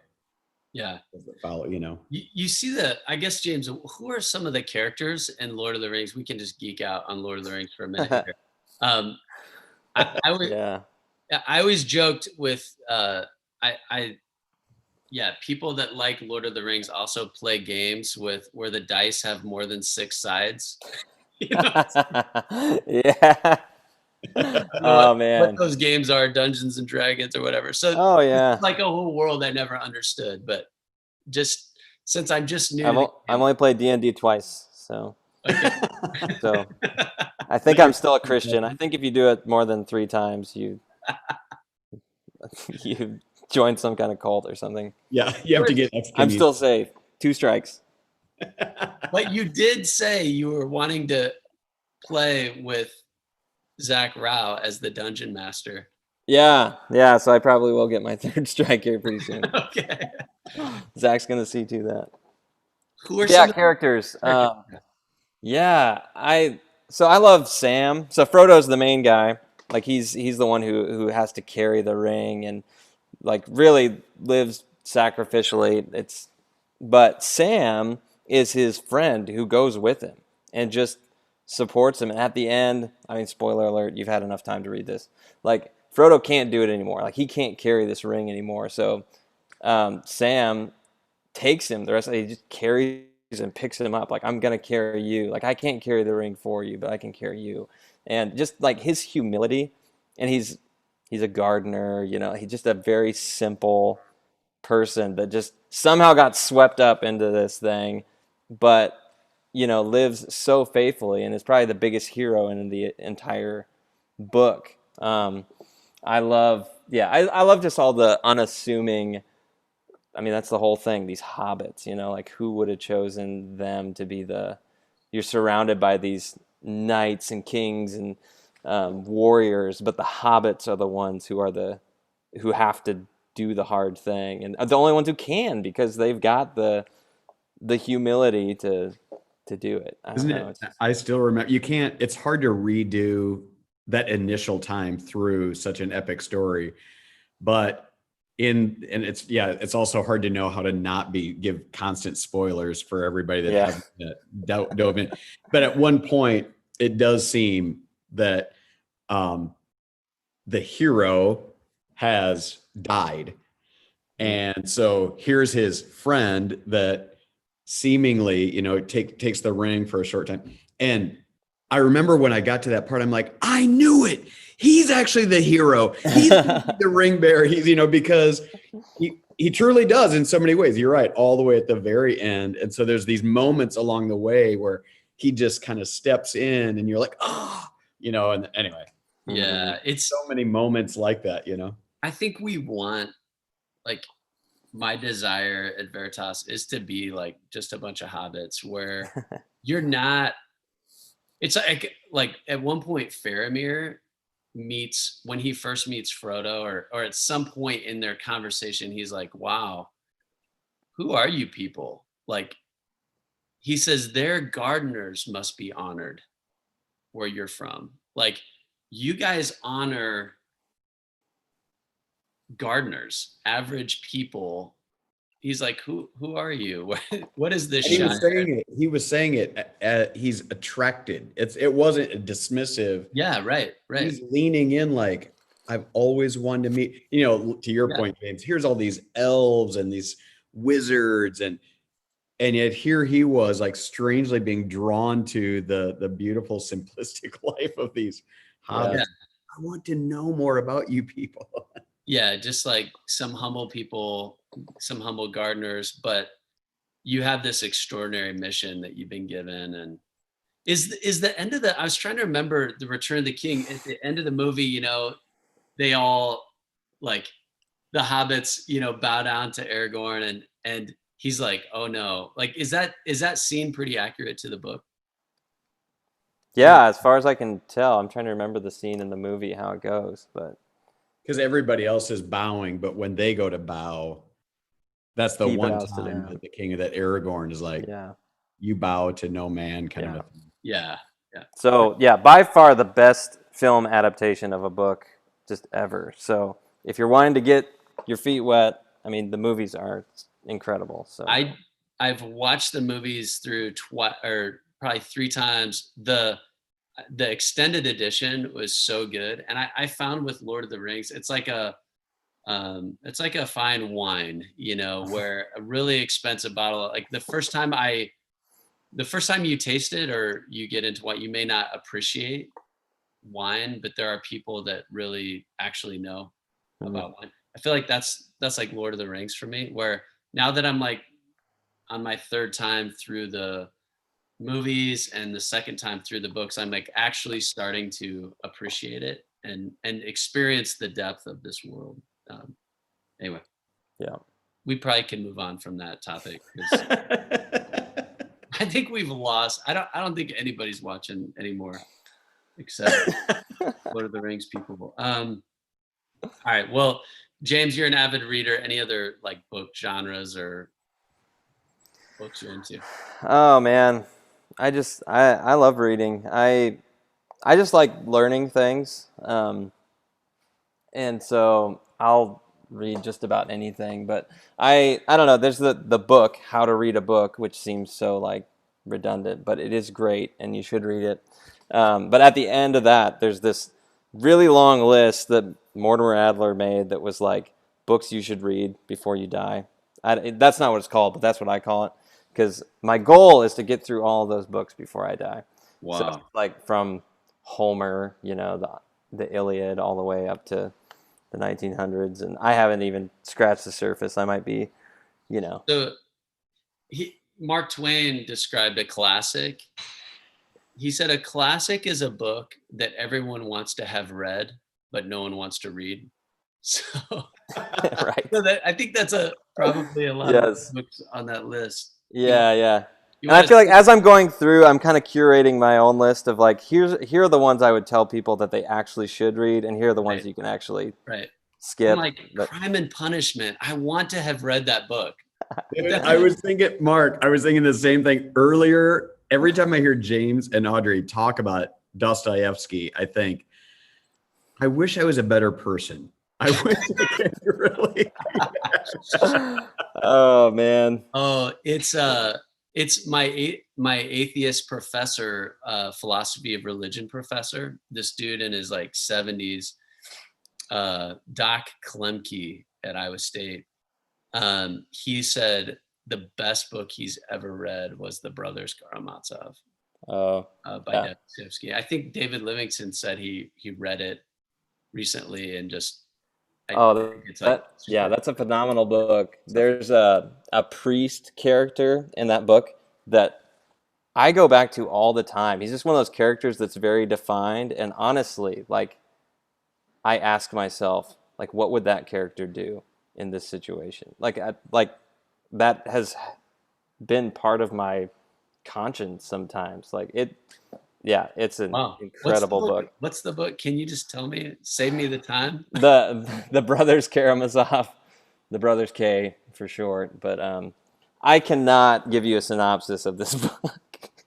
follow, you know. You see that, I guess, James, who are some of the characters in Lord of the Rings? We can just geek out on Lord of the Rings for a minute here. I always joked with people that like Lord of the Rings also play games with where the dice have more than 6 sides. You know? Yeah. Oh man, what those games are, Dungeons and Dragons or whatever. So it's like a whole world I never understood, but just since I'm just new, I've only played D&D twice, so so I think I'm still a Christian. I think if you do it more than 3 times, you join some kind of cult or something. Yeah, you have to get. I'm still safe. 2 strikes. But you did say you were wanting to play with Zach Rao as the dungeon master. Yeah. So I probably will get my 3rd strike here pretty soon. Okay. Zach's gonna see to that. Who are some characters? I love Sam. So Frodo's the main guy. Like he's the one who has to carry the ring and like really lives sacrificially. But Sam is his friend who goes with him and just supports him. At the end, I mean, spoiler alert, you've had enough time to read this. Like Frodo can't do it anymore. Like he can't carry this ring anymore. So Sam takes him. The rest of he just carries and picks him up. Like, I'm gonna carry you. Like I can't carry the ring for you, but I can carry you. And just like his humility, and he's he's a gardener, you know, he's just a very simple person that just somehow got swept up into this thing, but you know, lives so faithfully and is probably the biggest hero in the entire book. I love, yeah, I love just all the unassuming. I mean, that's the whole thing. These hobbits, you know, like who would have chosen them to be the? You're surrounded by these knights and kings and warriors, but the hobbits are the ones who have to do the hard thing, and the only ones who can because they've got the humility to do it. I don't Isn't know. it? I still remember. You can't. It's hard to redo that initial time through such an epic story, but and it's yeah, it's also hard to know how to not give constant spoilers for everybody that Yeah. hasn't dove in. But at one point, it does seem that the hero has died, and so here's his friend that seemingly, you know, takes the ring for a short time. And I remember when I got to that part, I'm like, I knew it. He's actually the hero. He's the ring bearer. He's, you know, because he truly does in so many ways. You're right, all the way at the very end. And so there's these moments along the way where he just kind of steps in and you're like, oh, you know, and anyway. Yeah, it's so many moments like that, you know. I think we want, like, my desire at Veritas is to be like just a bunch of hobbits where you're not. It's like at one point Faramir meets, when he first meets Frodo, or at some point in their conversation, he's like, wow, who are you people? Like, he says, their gardeners must be honored where you're from. Like, you guys honor gardeners, average people. He's like, who are you? What is this? And he was saying it. He's attracted. It wasn't dismissive. Yeah, right. He's leaning in like, I've always wanted to meet. You know, to your point, James. Here's all these elves and these wizards, and yet here he was, like, strangely being drawn to the beautiful, simplistic life of these hobbits. Yeah. I want to know more about you people. Yeah, just like some humble people, some humble gardeners, but you have this extraordinary mission that you've been given. And is the end of I was trying to remember the Return of the King. At the end of the movie, you know, they all, like, the hobbits, you know, bow down to Aragorn, and he's like, oh no. Like, is that scene pretty accurate to the book? Yeah, as far as I can tell. I'm trying to remember the scene in the movie, how it goes, but because everybody else is bowing, but when they go to bow, that's the one time that the king of that Aragorn is like, yeah, you bow to no man, kind of a thing. Yeah. So yeah, by far the best film adaptation of a book just ever. So if you're wanting to get your feet wet, I mean, the movies are incredible. So I've watched the movies through or probably 3 times. The extended edition was so good, and I found with Lord of the Rings, it's like a fine wine, you know, where a really expensive bottle, like the first time you taste it or you get into what, you may not appreciate wine, but there are people that really actually know about wine. I feel like that's like Lord of the Rings for me, where now that I'm like on my 3rd time through the movies and the 2nd time through the books, I'm like actually starting to appreciate it and experience the depth of this world. Anyway, yeah, we probably can move on from that topic. I think we've lost. I don't think anybody's watching anymore, except Lord of the Rings people. All right. Well, James, you're an avid reader. Any other like book genres or books you're into? Oh man, I love reading. I just like learning things, and so I'll read just about anything. But I don't know. There's the book How to Read a Book, which seems so like redundant, but it is great, and you should read it. But at the end of that, there's this really long list that Mortimer Adler made that was like books you should read before you die. That's not what it's called, but that's what I call it, because my goal is to get through all of those books before I die. Wow. So, like from Homer, you know, the Iliad, all the way up to the 1900s, and I haven't even scratched the surface. I might be, you know. So Mark Twain described a classic. He said a classic is a book that everyone wants to have read, but no one wants to read. So, Right. so I think that's probably a lot of books on that list. Yeah. And I feel like as I'm going through, I'm kind of curating my own list of like, here are the ones I would tell people that they actually should read, and here are the ones you can actually skip. I'm like, Crime and Punishment. I want to have read that book. I was thinking, Mark, I was thinking the same thing earlier. Every time I hear James and Audrey talk about Dostoevsky, I think, I wish I was a better person. I wish I could really. Oh man. Oh, it's my atheist professor, philosophy of religion professor. This dude in his like 70s, Doc Klemke at Iowa State. He said the best book he's ever read was The Brothers Karamazov by Dostoevsky. I think David Livingston said he read it recently and just that's a phenomenal book. There's a priest character in that book that I go back to all the time. He's just one of those characters that's very defined, and honestly, like, I ask myself, like, what would that character do in this situation? Like that has been part of my conscience sometimes. Like it's an incredible book. What's the book? Can you just tell me? Save me the time. The Brothers Karamazov, the Brothers K for short. But I cannot give you a synopsis of this book.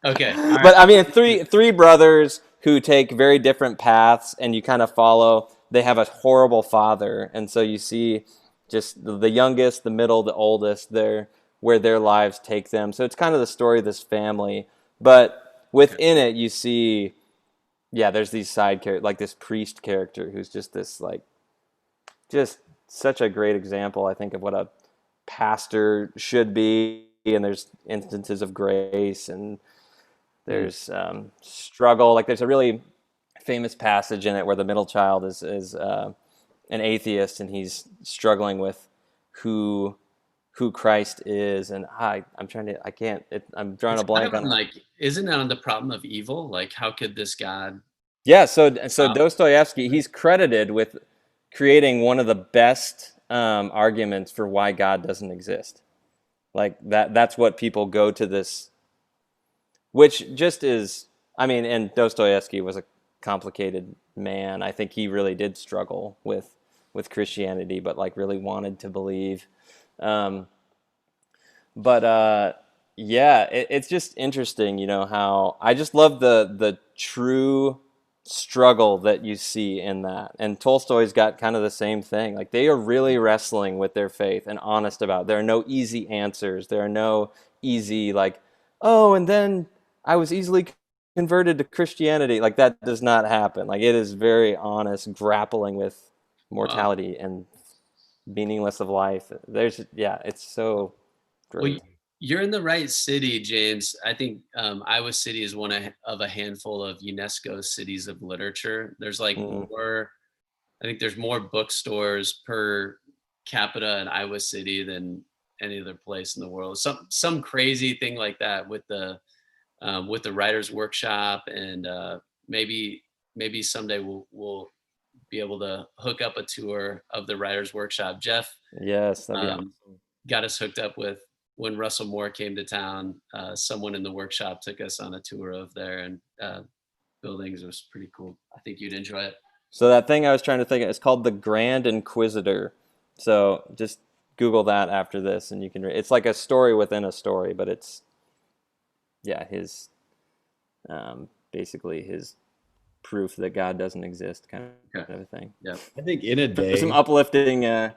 Okay. But I mean, three brothers who take very different paths, and you kind of follow. They have a horrible father, and so you see just the youngest, the middle, the oldest, where their lives take them. So it's kind of the story of this family. But within it, you see, there's these side characters, like this priest character who's just this, like, just such a great example, I think, of what a pastor should be. And there's instances of grace, and there's struggle. Like, there's a really famous passage in it where the middle child is an atheist, and he's struggling with who Christ is, and I'm drawing a blank on like, isn't it on the problem of evil? Like, how could this God? Yeah, so Dostoevsky, he's credited with creating one of the best arguments for why God doesn't exist. Like that's what people go to this, which just is, I mean, and Dostoevsky was a complicated man. I think he really did struggle with Christianity, but like really wanted to believe. It's just interesting, you know, how I just love the true struggle that you see in that. And Tolstoy's got kind of the same thing. Like, they are really wrestling with their faith and honest about it. There are no easy answers. There are no easy, like, oh, and then I was easily converted to Christianity. Like, that does not happen. Like, it is very honest, grappling with mortality and meaningless of life. It's so great. Well, you're in the right city, James. I think Iowa City is one of a handful of UNESCO cities of literature. There's like I think there's more bookstores per capita in Iowa City than any other place in the world. Some crazy thing like that with the writers' workshop, and maybe someday we'll be able to hook up a tour of the writers' workshop. Jeff, yes, that'd be awesome. Got us hooked up with. When Russell Moore came to town, someone in the workshop took us on a tour of their buildings. It was pretty cool. I think you'd enjoy it. So that thing I was trying to think of, it's called the Grand Inquisitor. So just Google that after this, and you can read. It's like a story within a story, but it's his basically his proof that God doesn't exist, kind of a thing. Yeah, I think in a day, some uplifting. I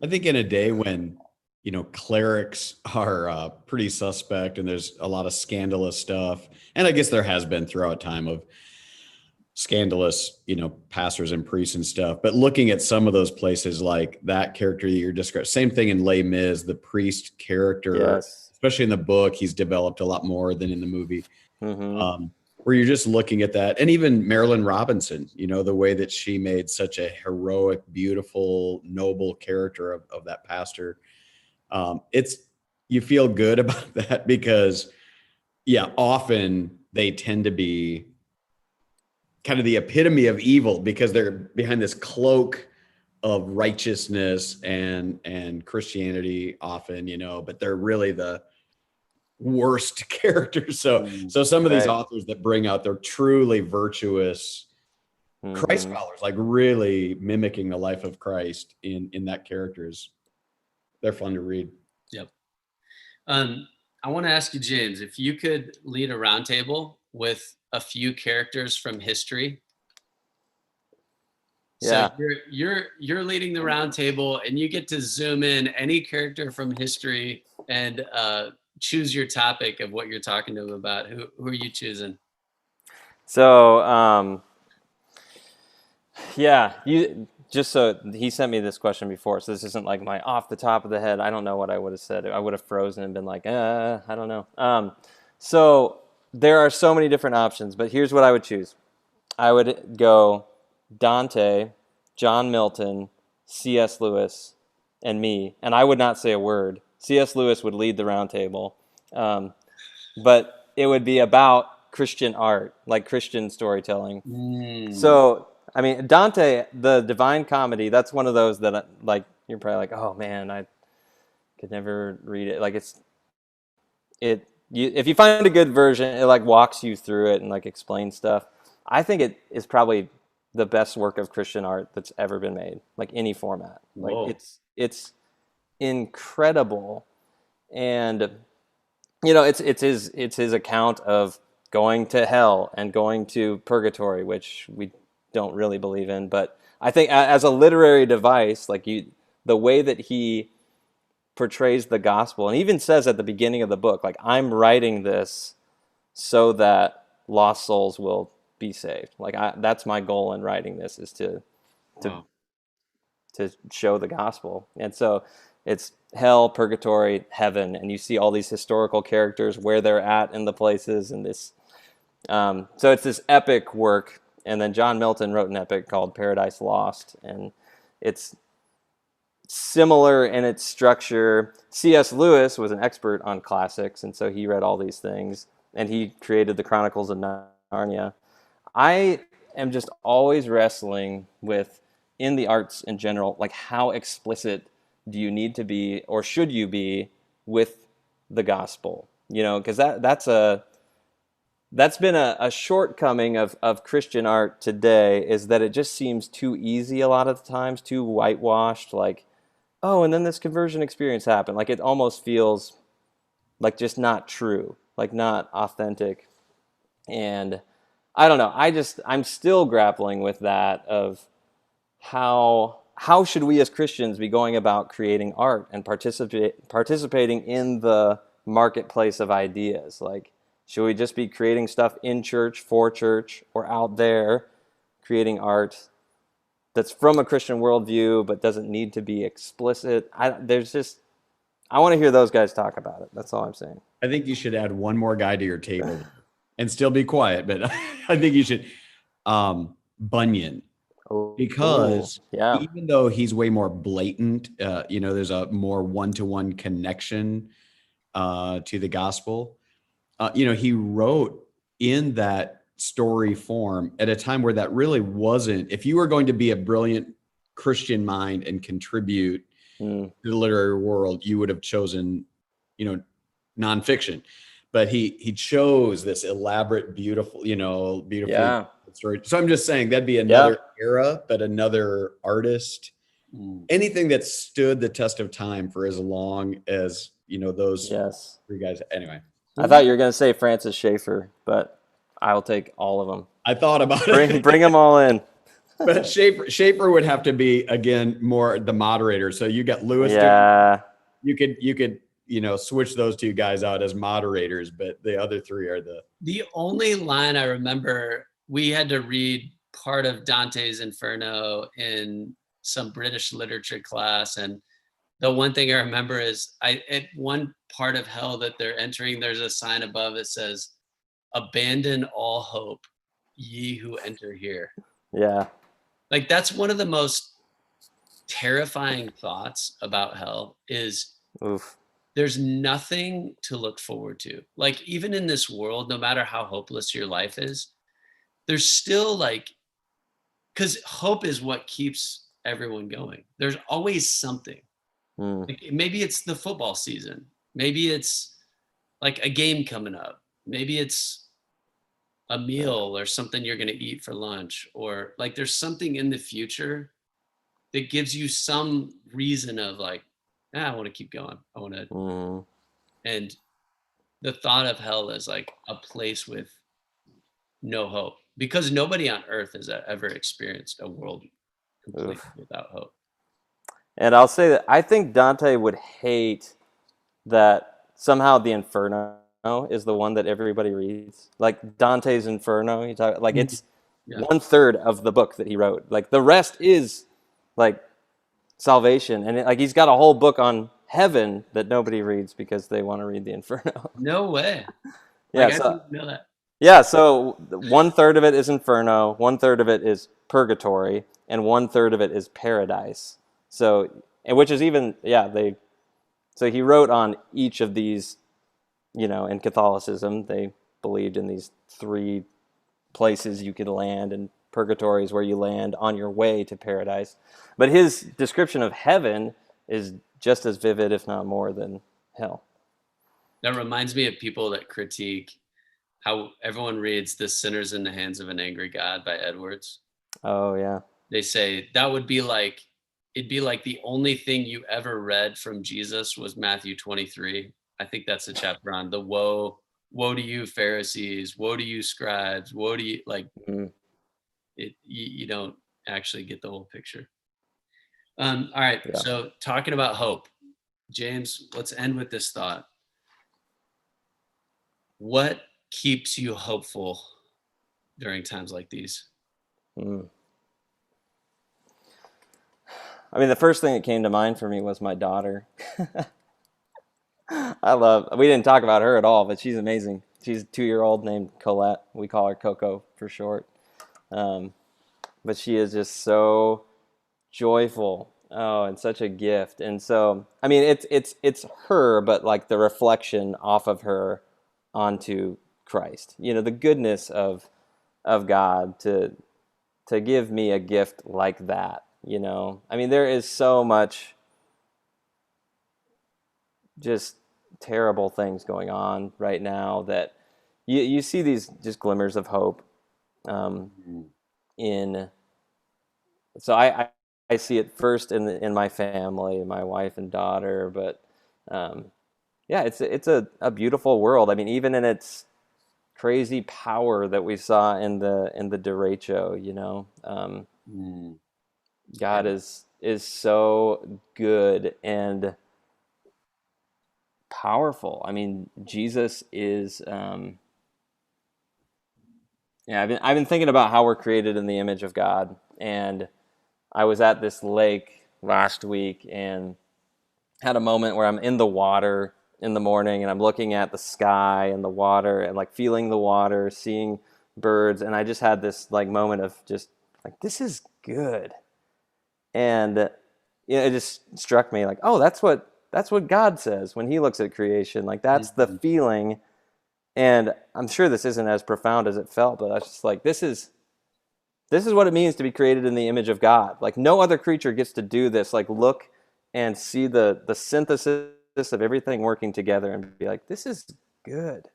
think in a day when, you know, clerics are pretty suspect, and there's a lot of scandalous stuff. And I guess there has been throughout time of scandalous, you know, pastors and priests and stuff. But looking at some of those places, like that character that you're describing, same thing in Les Mis, the priest character, especially in the book, he's developed a lot more than in the movie. where you're just looking at that. And even Marilyn Robinson, you know, the way that she made such a heroic, beautiful, noble character of that pastor. You feel good about that because, yeah, often they tend to be kind of the epitome of evil because they're behind this cloak of righteousness and Christianity often, you know, but they're really the worst characters. So some of these Right. authors that bring out their truly virtuous Christ followers, like really mimicking the life of Christ in that characters, they're fun to read. Yep. I want to ask you, James, if you could lead a roundtable with a few characters from history. Yeah. So you're leading the roundtable, and you get to zoom in any character from history and choose your topic of what you're talking to them about. Who are you choosing? So, yeah, so he sent me this question before, so this isn't like my off the top of the head. I don't know what I would have said. I would have frozen and been like, I don't know. So there are so many different options, but here's what I would choose. I would go Dante, John Milton, C.S. Lewis, and me, and I would not say a word. C.S. Lewis would lead the roundtable, but it would be about Christian art, like Christian storytelling. So, I mean, Dante, the Divine Comedy, that's one of those that, like, you're probably like, oh man, I could never read it. Like, if you find a good version, it like walks you through it and like explains stuff. I think it is probably the best work of Christian art that's ever been made, like any format. Whoa. Like it's incredible, and you know, it's his account of going to hell and going to purgatory, which we don't really believe in. But I think as a literary device, like the way that he portrays the gospel, and even says at the beginning of the book, like, I'm writing this so that lost souls will be saved. Like, that's my goal in writing this, is to show the gospel. And so it's hell, purgatory, heaven, and you see all these historical characters where they're at in the places, and this. So it's this epic work. And then John Milton wrote an epic called Paradise Lost, and it's similar in its structure. C.S. Lewis was an expert on classics, and so he read all these things, and he created the Chronicles of Narnia. I am just always wrestling with, in the arts in general, like, how explicit do you need to be, or should you be, with the gospel? You know, because that's been a shortcoming of Christian art today, is that it just seems too easy a lot of the times, too whitewashed, like, oh, and then this conversion experience happened. Like, it almost feels like just not true, like not authentic. And I don't know, I'm still grappling with that of how should we as Christians be going about creating art and participating in the marketplace of ideas? Like, should we just be creating stuff in church, for church, or out there creating art that's from a Christian worldview but doesn't need to be explicit? I want to hear those guys talk about it. That's all I'm saying. I think you should add one more guy to your table and still be quiet, but I think you should Bunyan. Because even though he's way more blatant, you know, there's a more one-to-one connection to the gospel. You know, he wrote in that story form at a time where that really wasn't. If you were going to be a brilliant Christian mind and contribute to the literary world, you would have chosen, you know, nonfiction. But he chose this elaborate, beautiful, you know, beautifully story. So I'm just saying that'd be another era, but another artist. Anything that stood the test of time for as long as, you know, those three guys. Anyway. I thought you were going to say Francis Schaeffer, but I'll take all of them. I thought about it. Bring them all in. But Schaeffer would have to be, again, more the moderator. So you got Lewis. Yeah. You could, you know, switch those two guys out as moderators, but the other three are the only line I remember. We had to read part of Dante's Inferno in some British literature class, and the one thing I remember is at one part of hell that they're entering, there's a sign above that says, abandon all hope, ye who enter here. Yeah. Like that's one of the most terrifying thoughts about hell is Oof. there's nothing to look forward to. Like even in this world, no matter how hopeless your life is, there's still like, because hope is what keeps everyone going. There's always something. Mm. Like, maybe it's the football season. Maybe it's like a game coming up. Maybe it's a meal or something you're going to eat for lunch, or like there's something in the future that gives you some reason of like, I want to keep going. I want to, Mm. and the thought of hell is like a place with no hope, because nobody on earth has ever experienced a world completely Oof. without hope. And I'll say that I think Dante would hate that somehow the Inferno is the one that everybody reads. Like Dante's Inferno, like it's Yeah. 1/3 of the book that he wrote. Like the rest is like salvation, and like he's got a whole book on heaven that nobody reads because they want to read the Inferno. No way. Yeah, Like I so didn't know that. yeah, so 1/3 of it is Inferno, 1/3 of it is purgatory, and 1/3 of it is paradise. So, and which is even so he wrote on each of these, in Catholicism, they believed in these 3 places you could land, and purgatory is where you land on your way to paradise. But his description of heaven is just as vivid, if not more, than hell. That reminds me of people that critique how everyone reads The Sinners in the Hands of an Angry God by Edwards. Oh, yeah. They say that would be like, it'd be like the only thing you ever read from Jesus was Matthew 23. I think that's a chapter on the woe to you Pharisees, woe to you scribes, woe to you, like Mm. you don't actually get the whole picture. All right, Yeah. so talking about hope, James, let's end with this thought. What keeps you hopeful during times like these? Mm. I mean, the first thing that came to mind for me was my daughter. We didn't talk about her at all, but she's amazing. She's a 2-year-old named Colette. We call her Coco for short. But she is just so joyful. Oh, and such a gift. And so, I mean, it's her, but like the reflection off of her onto Christ. The goodness of God to give me a gift like that. I mean, there is so much just terrible things going on right now that you see these just glimmers of hope in. So I see it first in my family, my wife and daughter, but yeah, it's a beautiful world. I mean, even in its crazy power that we saw in the derecho, God is so good and powerful. I mean, Jesus is. I've been thinking about how we're created in the image of God, and I was at this lake last week and had a moment where I'm in the water in the morning and I'm looking at the sky and the water and like feeling the water, seeing birds, and I just had this like moment of just like, this is good. And it just struck me like, oh, that's what God says when he looks at creation. Like that's the feeling. And I'm sure this isn't as profound as it felt, but I was just like, this is what it means to be created in the image of God. Like no other creature gets to do this. Like look and see the synthesis of everything working together and be like, this is good.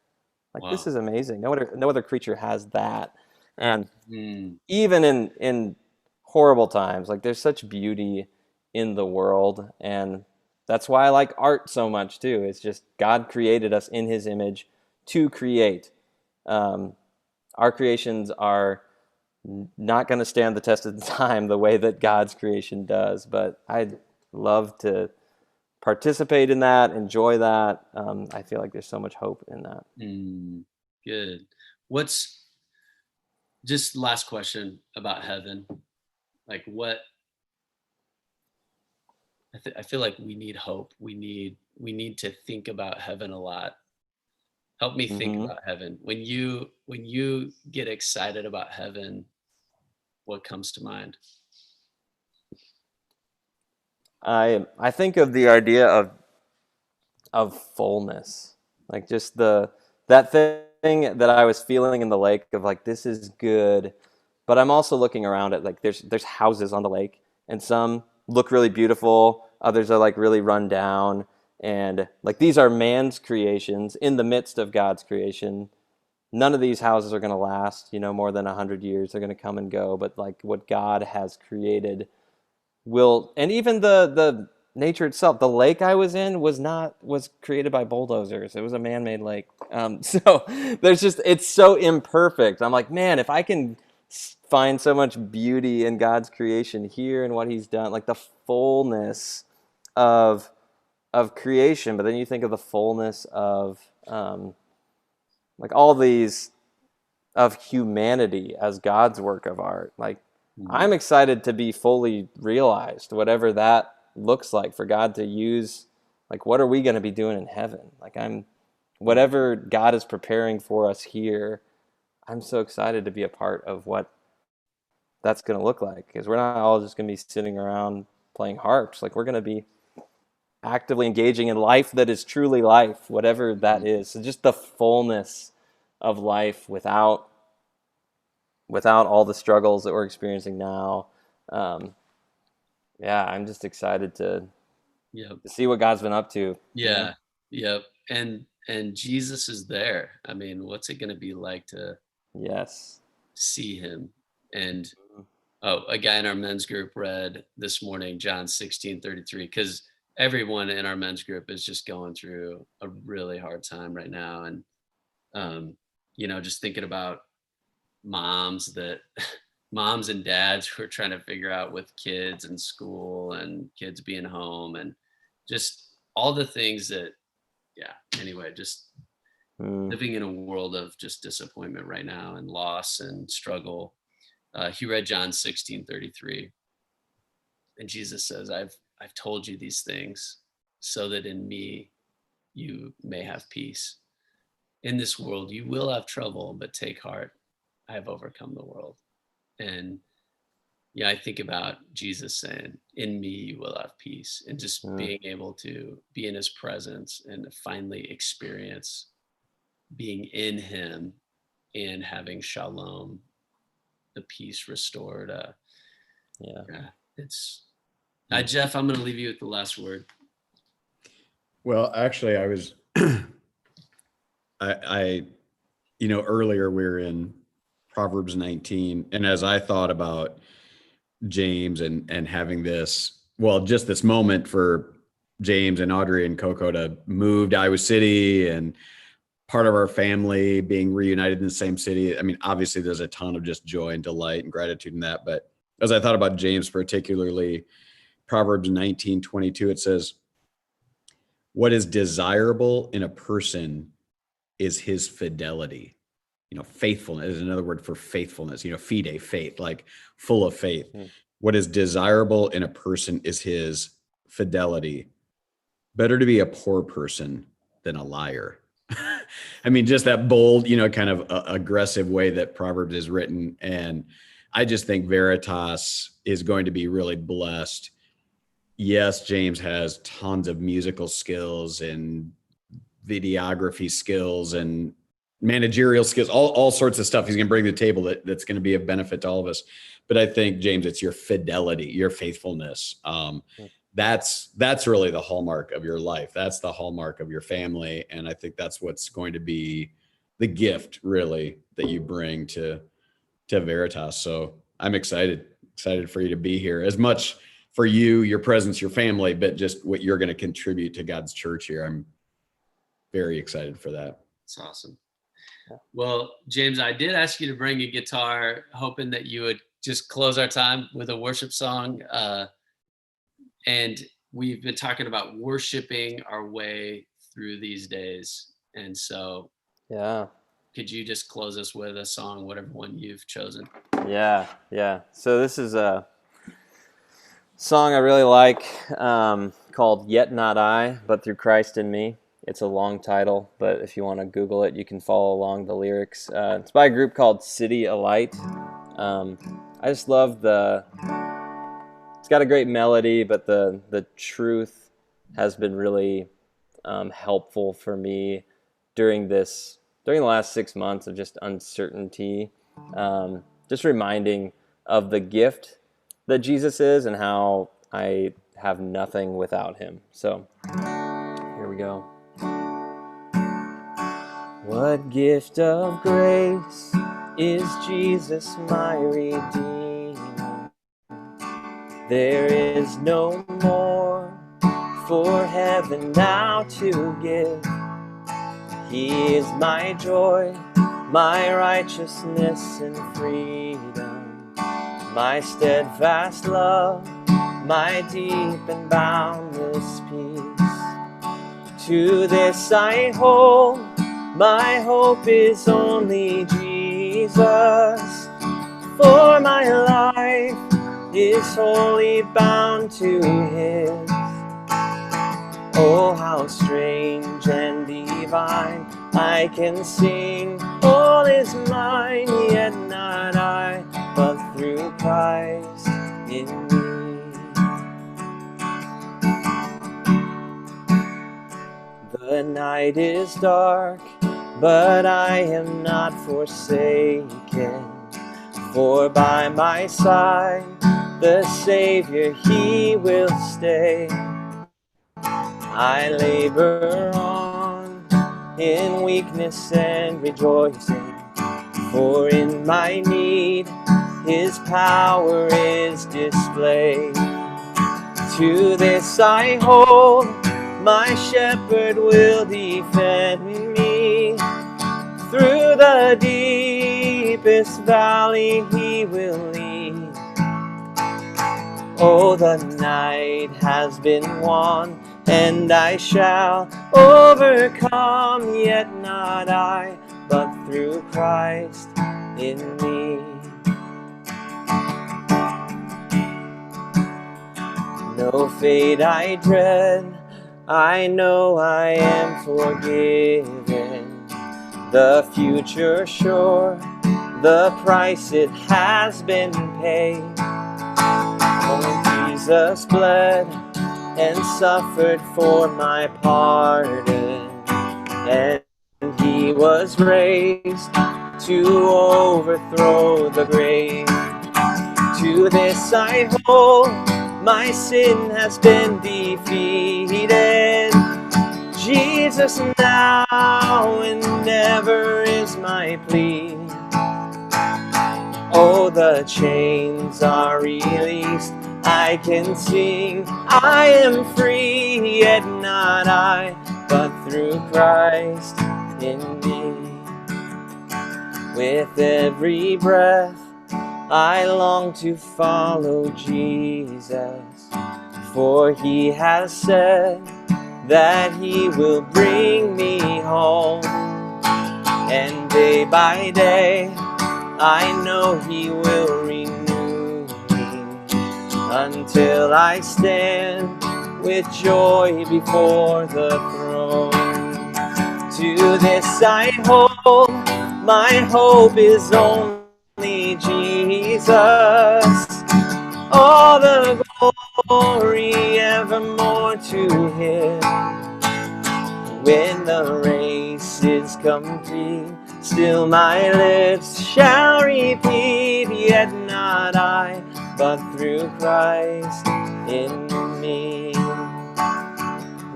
Like Wow. this is amazing. No other creature has that. And even in horrible times, like there's such beauty in the world, and that's why I like art so much too. It's just God created us in his image to create. Our creations are not going to stand the test of time the way that God's creation does, but I'd love to participate in that, enjoy that. I feel like there's so much hope in that. Good. What's just last question about heaven? Like what? I feel like we need hope. We need to think about heaven a lot. Help me think Hmm. about heaven. When you get excited about heaven, what comes to mind? I think of the idea of fullness, like just that thing that I was feeling in the lake of like this is good, but I'm also looking around at like there's houses on the lake, and some look really beautiful, others are like really run down, and like these are man's creations in the midst of God's creation. None of these houses are going to last, more than 100 years. They're going to come and go, but like what God has created will, and even the nature itself, the lake I was in was created by bulldozers. It was a man-made lake. So there's just, it's so imperfect. I'm like, man, if I can find so much beauty in God's creation here and what he's done, like the fullness of creation. But then you think of the fullness of like all these of humanity as God's work of art. Like I'm excited to be fully realized, whatever that looks like, for God to use. Like, what are we going to be doing in heaven? Like whatever God is preparing for us here, I'm so excited to be a part of what that's going to look like, because we're not all just going to be sitting around playing harps. Like we're going to be actively engaging in life that is truly life, whatever that is. So just the fullness of life without all the struggles that we're experiencing now. Um, yeah, I'm just excited to Yep. see what God's been up to. Yeah. Yep. And Jesus is there. I mean, what's it going to be like to Yes. see him? And a guy in our men's group read this morning John 16:33, because everyone in our men's group is just going through a really hard time right now. And just thinking about moms that moms and dads who are trying to figure out with kids and school and kids being home and just all the things that, yeah, anyway, just living in a world of just disappointment right now and loss and struggle. He read John 16:33, and Jesus says, I've told you these things so that in me you may have peace. In this world you will have trouble, but take heart, I have overcome the world. And yeah, I think about Jesus saying, in me you will have peace, and just being able to be in his presence and finally experience being in him and having shalom, the peace restored. Yeah. It's Jeff, I'm going to leave you with the last word. Well, actually, I was, I, earlier we were in Proverbs 19, and as I thought about James and having this, well, just this moment for James and Audrey and Coco to move to Iowa City and part of our family being reunited in the same city. I mean, obviously there's a ton of just joy and delight and gratitude in that. But as I thought about James, particularly Proverbs 19:22, it says, what is desirable in a person is his fidelity. Faithfulness is another word for faithfulness, fide, faith, like full of faith. What is desirable in a person is his fidelity. Better to be a poor person than a liar. I mean, just that bold, kind of aggressive way that Proverbs is written. And I just think Veritas is going to be really blessed. Yes, James has tons of musical skills and videography skills and managerial skills, all sorts of stuff he's going to bring to the table that's going to be of benefit to all of us. But I think, James, it's your fidelity, your faithfulness. That's really the hallmark of your life. That's the hallmark of your family. And I think that's what's going to be the gift, really, that you bring to Veritas. So I'm excited for you to be here. As much for you, your presence, your family, but just what you're going to contribute to God's church here. I'm very excited for that. It's awesome. Well, James, I did ask you to bring a guitar, hoping that you would just close our time with a worship song. And we've been talking about worshiping our way through these days. And so, could you just close us with a song, whatever one you've chosen? Yeah. So this is a song I really like, called Yet Not I, But Through Christ in Me. It's a long title, but if you want to Google it, you can follow along the lyrics. It's by a group called City Alight. I just love it's got a great melody, but the truth has been really helpful for me during the last 6 months of just uncertainty. Just reminding of the gift that Jesus is and how I have nothing without him. So here we go. What gift of grace is Jesus my Redeemer? There is no more for heaven now to give. He is my joy, my righteousness and freedom, my steadfast love, my deep and boundless peace. To this I hold, my hope is only Jesus, for my life is wholly bound to his. Oh, how strange and divine, I can sing, all is mine, yet not I, but through Christ in me. The night is dark, but I am not forsaken, for by my side the Savior, he will stay. I labor on in weakness and rejoicing, for in my need his power is displayed. To this I hold, my shepherd will defend me. Through the deepest valley he will lead. Oh, the night has been won, and I shall overcome, yet not I, but through Christ in me. No fate I dread, I know I am forgiven. The future sure, the price it has been paid. Oh, Jesus bled and suffered for my pardon, and he was raised to overthrow the grave. To this I hold, my sin has been defeated. Jesus now and ever is my plea. Oh, the chains are released, I can sing, I am free, yet not I, but through Christ in me. With every breath, I long to follow Jesus, for he has said that he will bring me home. And day by day, I know he will renew me until I stand with joy before the throne. To this I hold, my hope is only Jesus. All the glory evermore to him. When the race is complete, still my lips shall repeat, yet not I, but through Christ in me.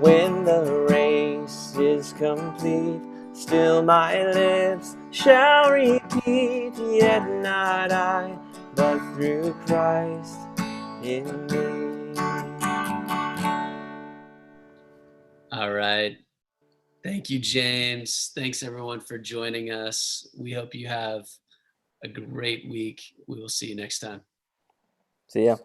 When the race is complete, still my lips shall repeat, yet not I, but through Christ in me. All right. Thank you, James. Thanks, everyone, for joining us. We hope you have a great week. We will see you next time. See ya.